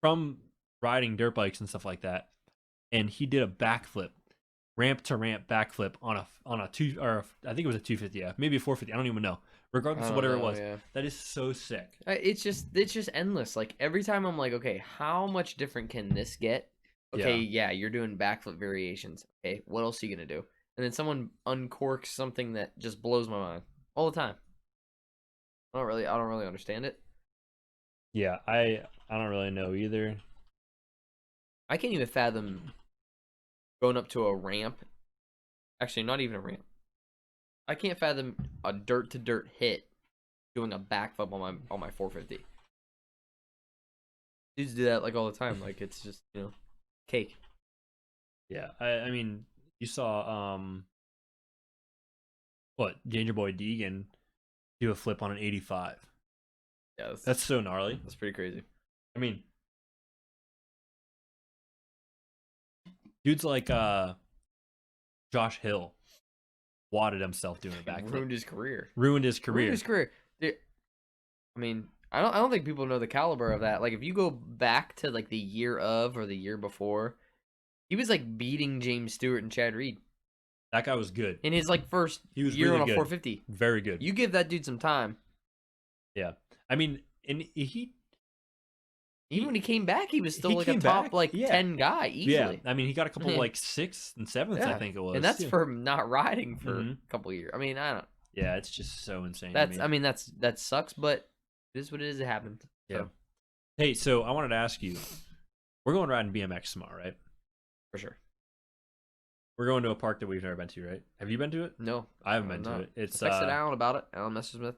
from riding dirt bikes and stuff like that, and he did a backflip, ramp to ramp backflip on a two, or I think it was a 250, yeah, maybe a 450. I don't even know. Regardless of whatever it was, that is so sick. It's just endless. Like every time I'm like, okay, how much different can this get? Okay, yeah, you're doing backflip variations. Okay, what else are you gonna do? And then someone uncorks something that just blows my mind all the time. I don't really understand it. Yeah, I don't really know either. I can't even fathom going up to a ramp. Actually, not even a ramp. I can't fathom a dirt to dirt hit doing a backflip on my 450. Dudes do that like all the time. Like it's just cake. Yeah, I mean, you saw what Danger Boy Deegan do a flip on an 85. Yeah, that's so gnarly. That's pretty crazy. I mean, dudes like Josh Hill wadded himself doing a backflip. Ruined his career. Dude, I mean, I don't think people know the caliber of that. Like, if you go back to like the year of or the year before, he was like beating James Stewart and Chad Reed. That guy was good In his like first year really on a good. 450. Very good. You give that dude some time. Yeah, I mean, and even when he came back, he was still like a top 10 guy easily. Yeah, I mean, he got a couple like 6th and 7th, I think it was, and that's for not riding for a couple years. I mean, I don't. Yeah, it's just so insane. I mean, that sucks, but it is what it is. It happened. Yeah. So. Hey, so I wanted to ask you, we're going riding BMX tomorrow, right? For sure. We're going to a park that we've never been to, right? Have you been to it? No, I haven't been to it. It's I texted Alan about it. Alan Messersmith.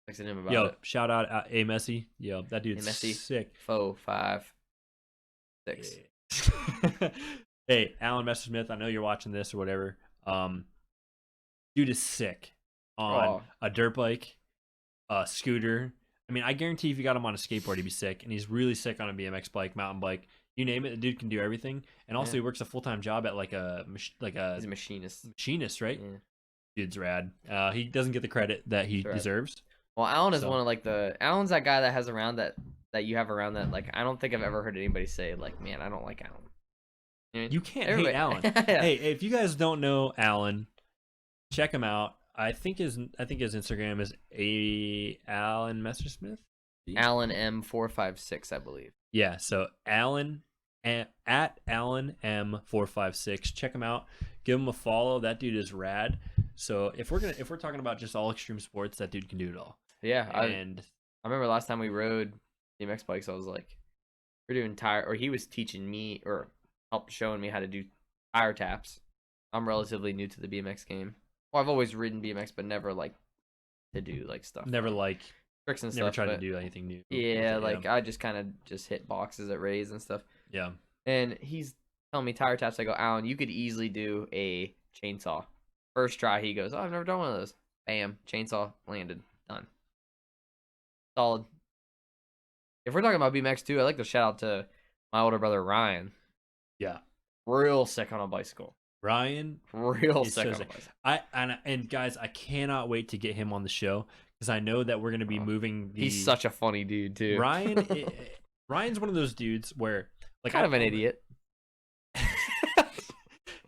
Texted him about it. Shout out A Messy. Yo, that dude's sick. 4, 5, 6. Hey, Alan Messersmith, I know you're watching this or whatever. Dude is sick on a dirt bike, a scooter. I mean, I guarantee if you got him on a skateboard, he'd be sick. And he's really sick on a BMX bike, mountain bike. You name it, the dude can do everything. And also, he works a full-time job at he's a machinist, right? Yeah. Dude's rad. He doesn't get the credit that he deserves. Well, Alan is one of Alan's that guy that has around that you have around that. Like, I don't think I've ever heard anybody say like, man, I don't like Alan. You can't hate Alan. Hey, if you guys don't know Alan, check him out. I think his Instagram is Alan Messersmith. Alan M456, I believe. Yeah, so Alan at Alan M456. Check him out. Give him a follow. That dude is rad. So if we're talking about just all extreme sports, that dude can do it all. Yeah, and I remember last time we rode BMX bikes, I was like, we're doing he was teaching me or helped showing me how to do tire taps. I'm relatively new to the BMX game. Well, I've always ridden BMX, but never like to do like stuff. Never like tricks and never stuff. Never tried to do anything new. Yeah, I just kind of just hit boxes at Rays and stuff. Yeah. And he's telling me tire taps. I go, Alan, you could easily do a chainsaw. First try, he goes, oh, I've never done one of those. Bam, chainsaw landed, done. Solid. If we're talking about BMX too, I'd like to shout out to my older brother Ryan. Yeah. Real sick on a bicycle. Ryan, real sick on a bicycle. And guys, I cannot wait to get him on the show because I know that we're going to be moving. He's such a funny dude too. Ryan's one of those dudes where kind of an idiot.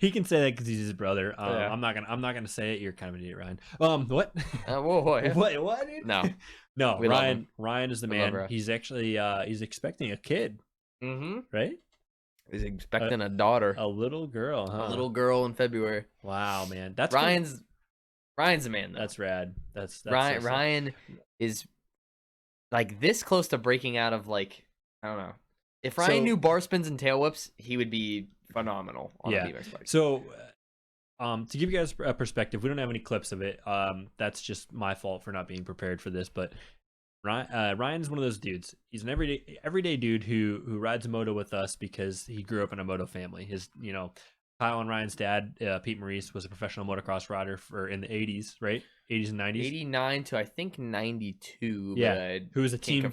He can say that because he's his brother. I'm not gonna say it. You're kind of an idiot, Ryan. What? Whoa. What? Dude? No. Ryan is the man. He's actually he's expecting a kid. Mm-hmm. Right. He's expecting a daughter. A little girl, huh? A little girl in February. Wow, man. That's Ryan's the man, though. That's rad. That's Ryan. So Ryan is like this close to breaking out of like, I don't know. If Ryan knew bar spins and tail whips, he would be phenomenal on a BMX bike. So, to give you guys a perspective, we don't have any clips of it. That's just my fault for not being prepared for this. But Ryan's one of those dudes. He's an everyday dude who rides a moto with us because he grew up in a moto family. His Kyle and Ryan's dad, Pete Maurice, was a professional motocross rider in the 80s, right? 80s and 90s. 89 to I think 92. Yeah, who was a team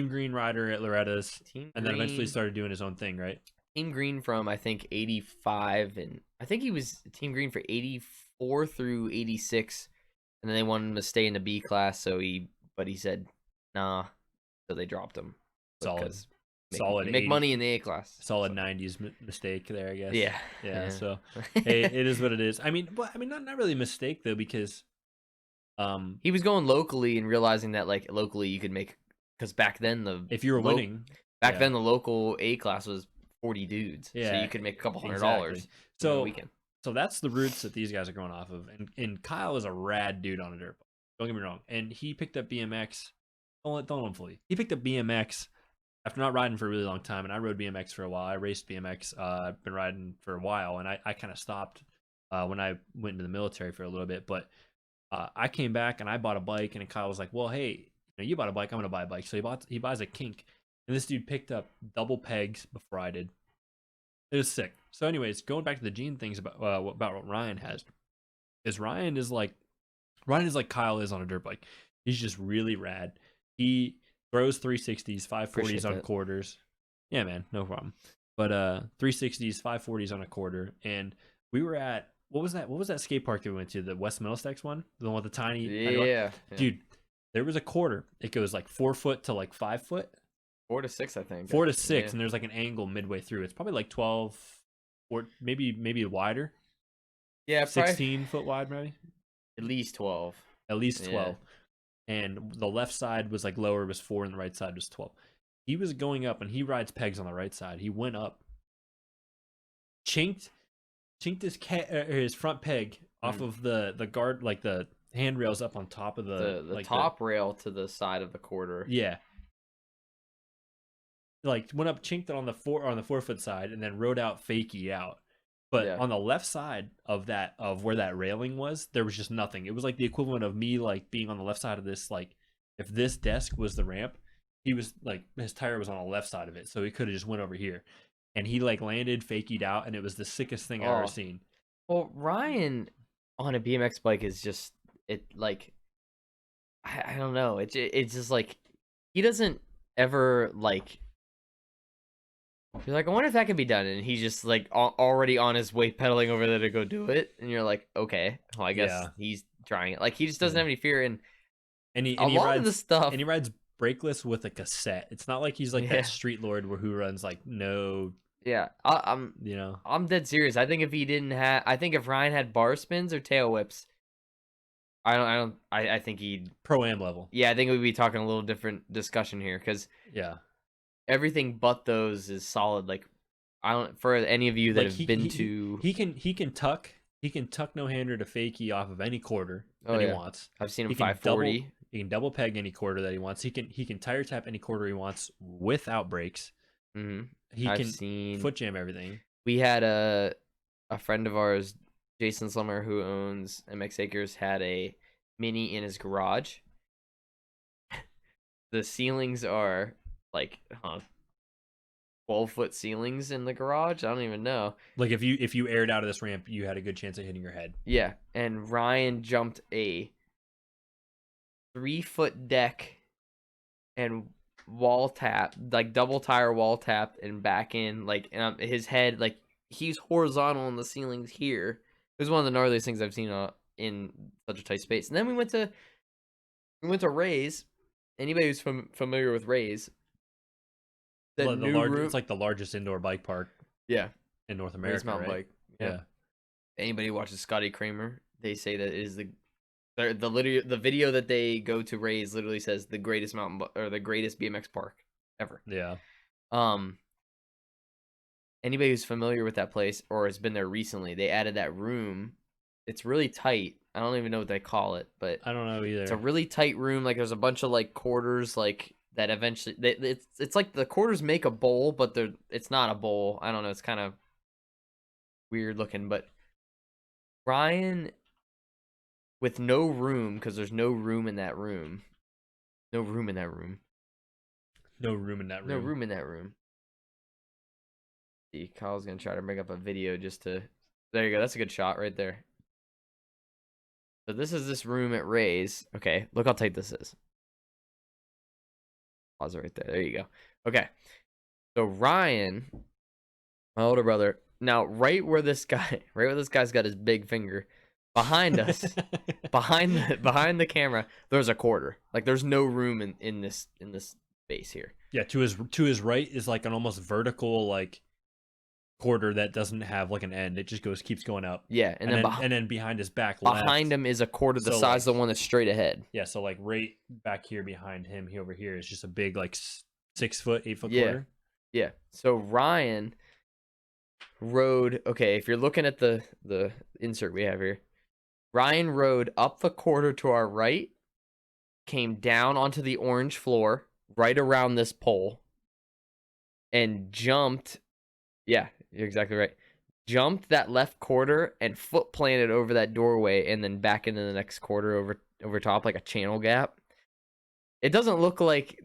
green rider at Loretta's, and then eventually started doing his own thing, right? Team green from I think 85, and I think he was team green for 84 through 86, and then they wanted him to stay in the B class, but he said nah, so they dropped him. Solid. Make money in the A class. Solid 90s mistake there, I guess. Yeah. So hey, it is what it is. I mean, not really a mistake though, because he was going locally and realizing that like locally you could make, because back then if you were winning then the local A class was 40 dudes. So you could make a couple $100 in a weekend. So that's the roots that these guys are going off of. And Kyle is a rad dude on a dirt bike. Don't get me wrong. And he picked up BMX. Don't let him fool you. He picked up BMX after not riding for a really long time, and I rode BMX for a while. I raced BMX. I've been riding for a while, and I kind of stopped when I went into the military for a little bit. But I came back and I bought a bike, and Kyle was like, well, hey, you bought a bike, I'm gonna buy a bike. So he buys a kink, and this dude picked up double pegs before I did. It was sick. So anyways, going back to the gene things about what Ryan has, is Ryan is like Kyle is on a dirt bike. He's just really rad. He throws 360s, 540s on quarters. Yeah, man, no problem. But 360s, 540s on a quarter, and we were at what was that skate park that we went to? The West Middlesex one, the one with the tiny. Yeah. Dude, there was a quarter. It goes like 4 foot to like 5 foot. 4 to 6, I think. 4 to 6, and there's like an angle midway through. It's probably like 12, or maybe wider. Yeah, 16 foot wide, maybe. At least 12. At least 12. And the left side was like lower, was 4, and the right side was 12. He was going up, and he rides pegs on the right side. He went up, chinked his front peg off of the guard, like the handrails up on top of the like top rail to the side of the quarter. Yeah. Like went up, chinked it on the 4 foot side, and then rode out fakie out. But on the left side of where that railing was, there was just nothing. It was like the equivalent of me like being on the left side of this, like if this desk was the ramp, he was like his tire was on the left side of it, so he could have just went over here. And he like landed, fakied out, and it was the sickest thing I've ever seen. Well, Ryan on a BMX bike is just I don't know. It's just like he doesn't ever like. You're like, I wonder if that can be done, and he's just like already on his way pedaling over there to go do it, and you're like, okay, well, I guess he's trying it. Like he just doesn't have any fear, and he rides the stuff, and he rides brakeless with a cassette. It's not like he's like that street lord who runs like no. Yeah, I'm dead serious. I think if Ryan had bar spins or tail whips, I think he'd pro-am level. Yeah, I think we'd be talking a little different discussion here because everything but those is solid. Like for any of you that have been to, he can tuck no-hander to fakie off of any quarter that he wants. I've seen him 540. He can double peg any quarter that he wants. He can tire tap any quarter he wants without brakes. Mm-hmm. He can foot jam everything. We had a friend of ours, Jason Slummer, who owns MX Acres, had a mini in his garage. The ceilings are like 12-foot ceilings in the garage. I don't even know. Like if you aired out of this ramp, you had a good chance of hitting your head. Yeah, and Ryan jumped a 3-foot deck and wall tap, like double tire wall tap, and back in like his head, like he's horizontal on the ceilings here. It was one of the gnarliest things I've seen in such a tight space. And then we went to Ray's. Anybody who's familiar with Ray's, it's like the largest indoor bike park. Yeah, in North America, mountain bike. Yeah. Anybody who watches Scotty Kramer, they say that it is the video that they go to Ray's literally says the greatest or the greatest BMX park ever. Yeah. Anybody who's familiar with that place or has been there recently, they added that room. It's really tight. I don't even know what they call it, but I don't know either. It's a really tight room. Like there's a bunch of like quarters, like that eventually it's like the quarters make a bowl, but it's not a bowl. I don't know. It's kind of weird looking, but Ryan, with no room, because there's no room in that room. No room in that room. See, Kyle's gonna try to bring up a video just to. There you go. That's a good shot right there. So this is this room at Ray's. Okay, look how tight this is. Pause it right there. There you go. Okay. So Ryan, my older brother. Now, right where this guy's got his big finger, behind us, behind the camera, there's a quarter. Like there's no room in this space here. Yeah, to his right is like an almost vertical like quarter that doesn't have like an end. It just keeps going up. Yeah, and then behind his back behind him is a quarter the size of the one that's straight ahead. Yeah, so like right back here behind him, over here is just a big like 6 foot, 8 foot quarter. Yeah. So Ryan rode, okay, if you're looking at the insert we have here, Ryan rode up the quarter to our right, came down onto the orange floor right around this pole, and jumped. Yeah, you're exactly right. jumped that left quarter and foot planted over that doorway and then back into the next quarter over top like a channel gap. It doesn't look like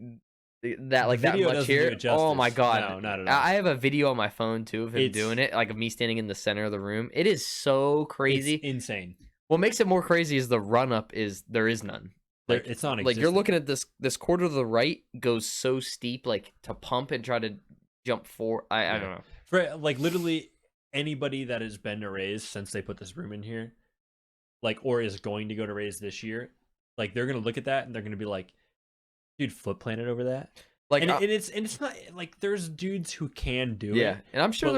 that like that much here. Oh my god. No, not at all. I have a video on my phone too of him doing it, like of me standing in the center of the room. It is so crazy. It's insane. What makes it more crazy is the run up is there is none. Like, it's not like you're looking at this quarter to the right goes so steep, like to pump and try to jump forward. I don't know. For like literally anybody that has been to Raise since they put this room in here, like or is going to go to Raise this year, like they're gonna look at that and they're gonna be like, dude, foot planted over that. Like and it's not like there's dudes who can do it. Yeah, and I'm sure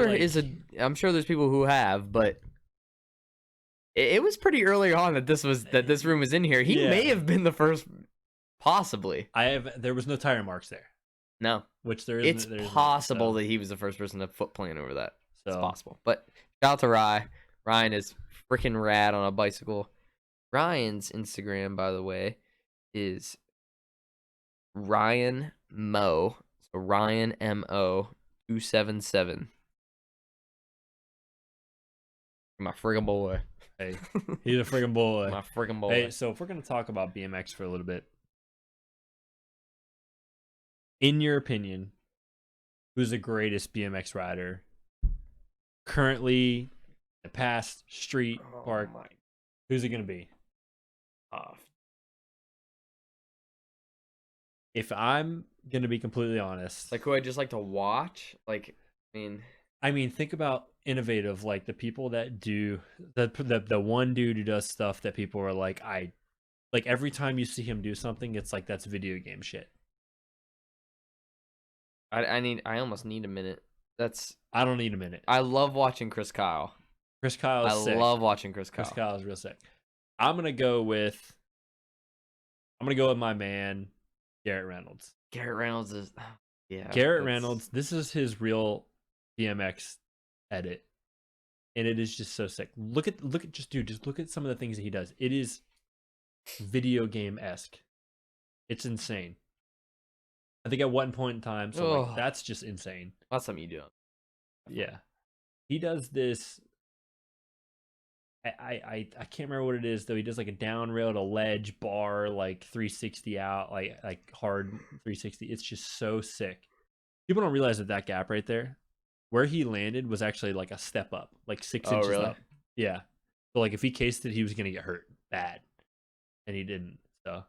I'm sure there's people who have, but it was pretty early on that this room was in here. He may have been the first, possibly. There was no tire marks there. No, which there is. It's possible that he was the first person to foot plant over that. So. It's possible. But shout out to Ryan is freaking rad on a bicycle. Ryan's Instagram, by the way, is Ryan Mo. So Ryan MO 277. My friggin' boy. Hey, he's a friggin' boy. My friggin' boy. Hey, so if we're gonna talk about BMX for a little bit, in your opinion, who's the greatest BMX rider currently, the past, street, park? Who's it gonna be? If I'm gonna be completely honest, like who I just like to watch, like I mean, think about innovative, like the people that do the one dude who does stuff that people are like, like every time you see him do something, it's like that's video game shit. I almost need a minute. I don't need a minute. I love watching Chris Kyle. Chris Kyle is sick. I love watching Chris Kyle. Chris Kyle is real sick. I'm gonna go with my man, Garrett Reynolds. Garrett Reynolds is Garrett Reynolds. This is his real BMX edit, and it is just so sick. Look at just look at some of the things that he does. It is video game-esque. It's insane. I think at one point in time, so like, that's just insane. That's something you do. Yeah, he does this. I can't remember what it is though. He does like a down rail to ledge bar, like 360 out, like hard 360. It's just so sick. People don't realize that gap right there, where he landed, was actually like a step up, like 6 inches really? up. Yeah. So like if he cased it, he was gonna get hurt bad, and he didn't. So,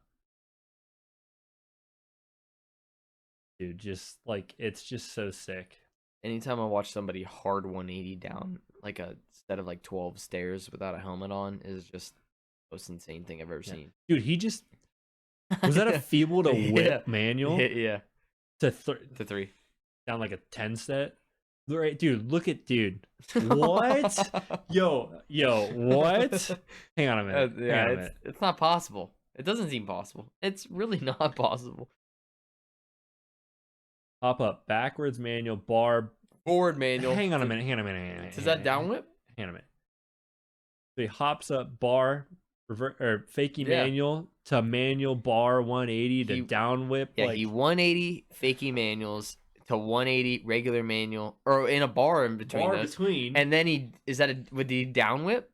dude, just like it's just so sick. Anytime I watch somebody hard 180 down like a set of like 12 stairs without a helmet on is just the most insane thing I've ever seen. Dude, he just was that a feeble to whip manual? Yeah. To 3 down like a 10 set. Right, dude, look at what? yo, what? Hang on a minute. It's not possible. It doesn't seem possible. It's really not possible. Hop up, backwards manual, bar, forward manual. Hang on a minute. Is that down whip? Hang on a minute. So he hops up, bar, revert or fakie manual to manual bar 180 to down whip. Yeah, he 180 fakie manuals to 180 regular manual, or in a bar in between those. And then would he down whip?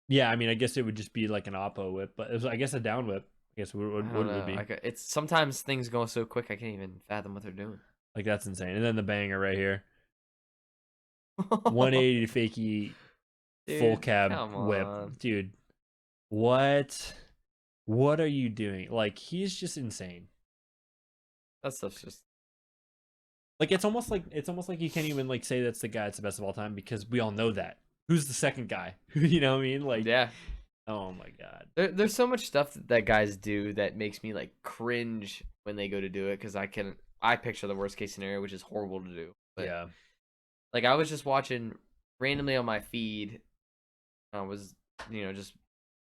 Yeah, I mean, I guess it would just be like an oppo whip, but it was, I guess, a down whip. I guess what would it be? It's sometimes things go so quick I can't even fathom what they're doing. Like that's insane. And then the banger right here, 180 fakie, dude, full cab whip, dude. What are you doing? Like he's just insane. That stuff's just like it's almost like you can't even like say that's the guy that's the best of all time because we all know that. Who's the second guy? You know what I mean? Like yeah. Oh my god. There's so much stuff that guys do that makes me like cringe when they go to do it because I picture the worst case scenario, which is horrible to do. But, yeah. Like I was just watching randomly on my feed. I was just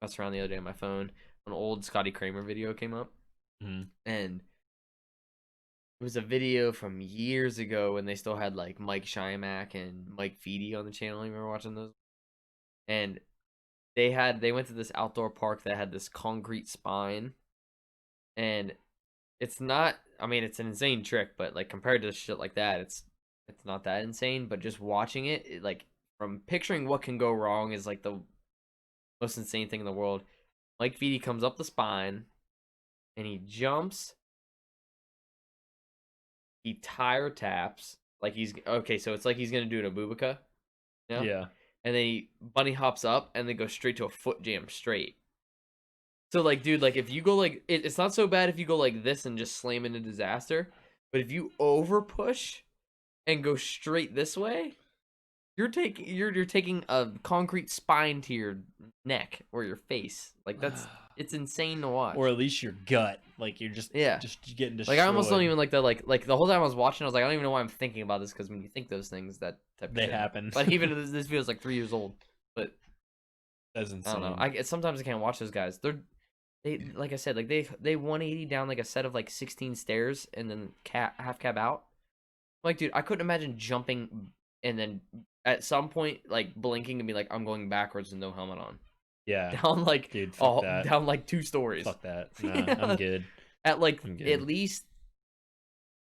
messing around the other day on my phone. An old Scotty Kramer video came up, and it was a video from years ago when they still had like Mike Shymack and Mike Feedy on the channel. You remember watching those? And they went to this outdoor park that had this concrete spine, and it's not, I mean, it's an insane trick, but like compared to shit like that, it's not that insane. But just watching it like from picturing what can go wrong is like the most insane thing in the world. Mike Vitti comes up the spine and he jumps. He tire taps like he's okay. So it's like he's gonna do an abubica, you know? Yeah. And then he bunny hops up and then goes straight to a foot jam straight. So like, dude, like if you go like it's not so bad if you go like this and just slam into disaster, but if you over push and go straight this way, you're taking a concrete spine to your neck or your face. Like it's insane to watch. Or at least your gut. Like you're just getting destroyed. Like I almost don't even like the like the whole time I was watching, I was like, I don't even know why I'm thinking about this, because when you think those things, that type of they shit happen. But even this video is like 3 years old. But that's insane. I don't know. Sometimes I can't watch those guys. They like I said, like they 180 down like a set of like 16 stairs and then half cab out. Like, dude, I couldn't imagine jumping and then at some point like blinking and be like, I'm going backwards with no helmet on. Yeah. Down like dude, fuck that. down like 2 stories. Fuck that. Nah, yeah. I'm good. At like at least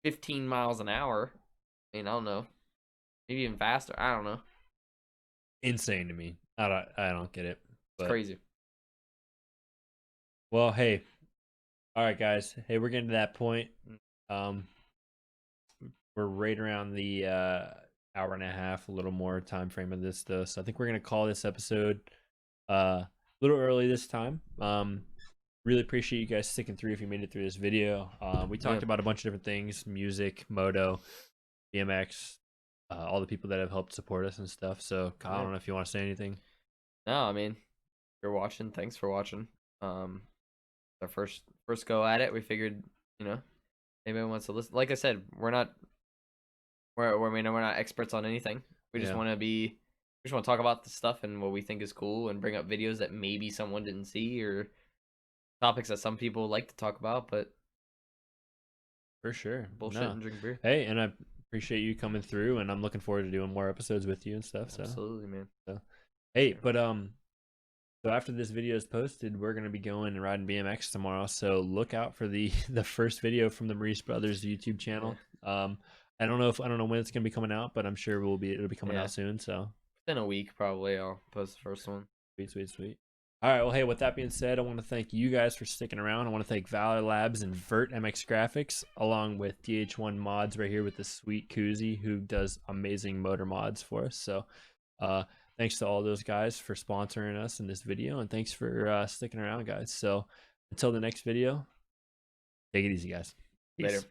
15 miles an hour. I mean, I don't know. Maybe even faster. I don't know. Insane to me. I don't get it. But... It's crazy. Well, hey. All right, guys. Hey, we're getting to that point. We're right around the hour and a half, a little more time frame of this though. So I think we're gonna call this episode a little early this time. Really appreciate you guys sticking through if you made it through this video. We talked about a bunch of different things: music, moto, BMX, all the people that have helped support us and stuff. So Kyle, I don't know if you want to say anything. No, I mean, if you're watching, thanks for watching. Our first go at it. We figured, you know, anybody wants to listen. Like I said, we're not experts on anything. We just want to talk about the stuff and what we think is cool and bring up videos that maybe someone didn't see or topics that some people like to talk about, but for sure, bullshit and drink beer. Hey, and I appreciate you coming through, and I'm looking forward to doing more episodes with you and stuff. Absolutely, man. So, hey, but so after this video is posted, we're gonna be going and riding BMX tomorrow. So look out for the first video from the Maurice Brothers YouTube channel. I don't know when it's gonna be coming out, but I'm sure it'll be coming out soon. So within a week, probably I'll post the first one. Sweet. All right. Well, hey, with that being said, I want to thank you guys for sticking around. I want to thank Valor Labs and Vert MX Graphics, along with DH1 Mods right here with the sweet Koozie, who does amazing motor mods for us. So, thanks to all those guys for sponsoring us in this video, and thanks for sticking around, guys. So, until the next video, take it easy, guys. Peace. Later.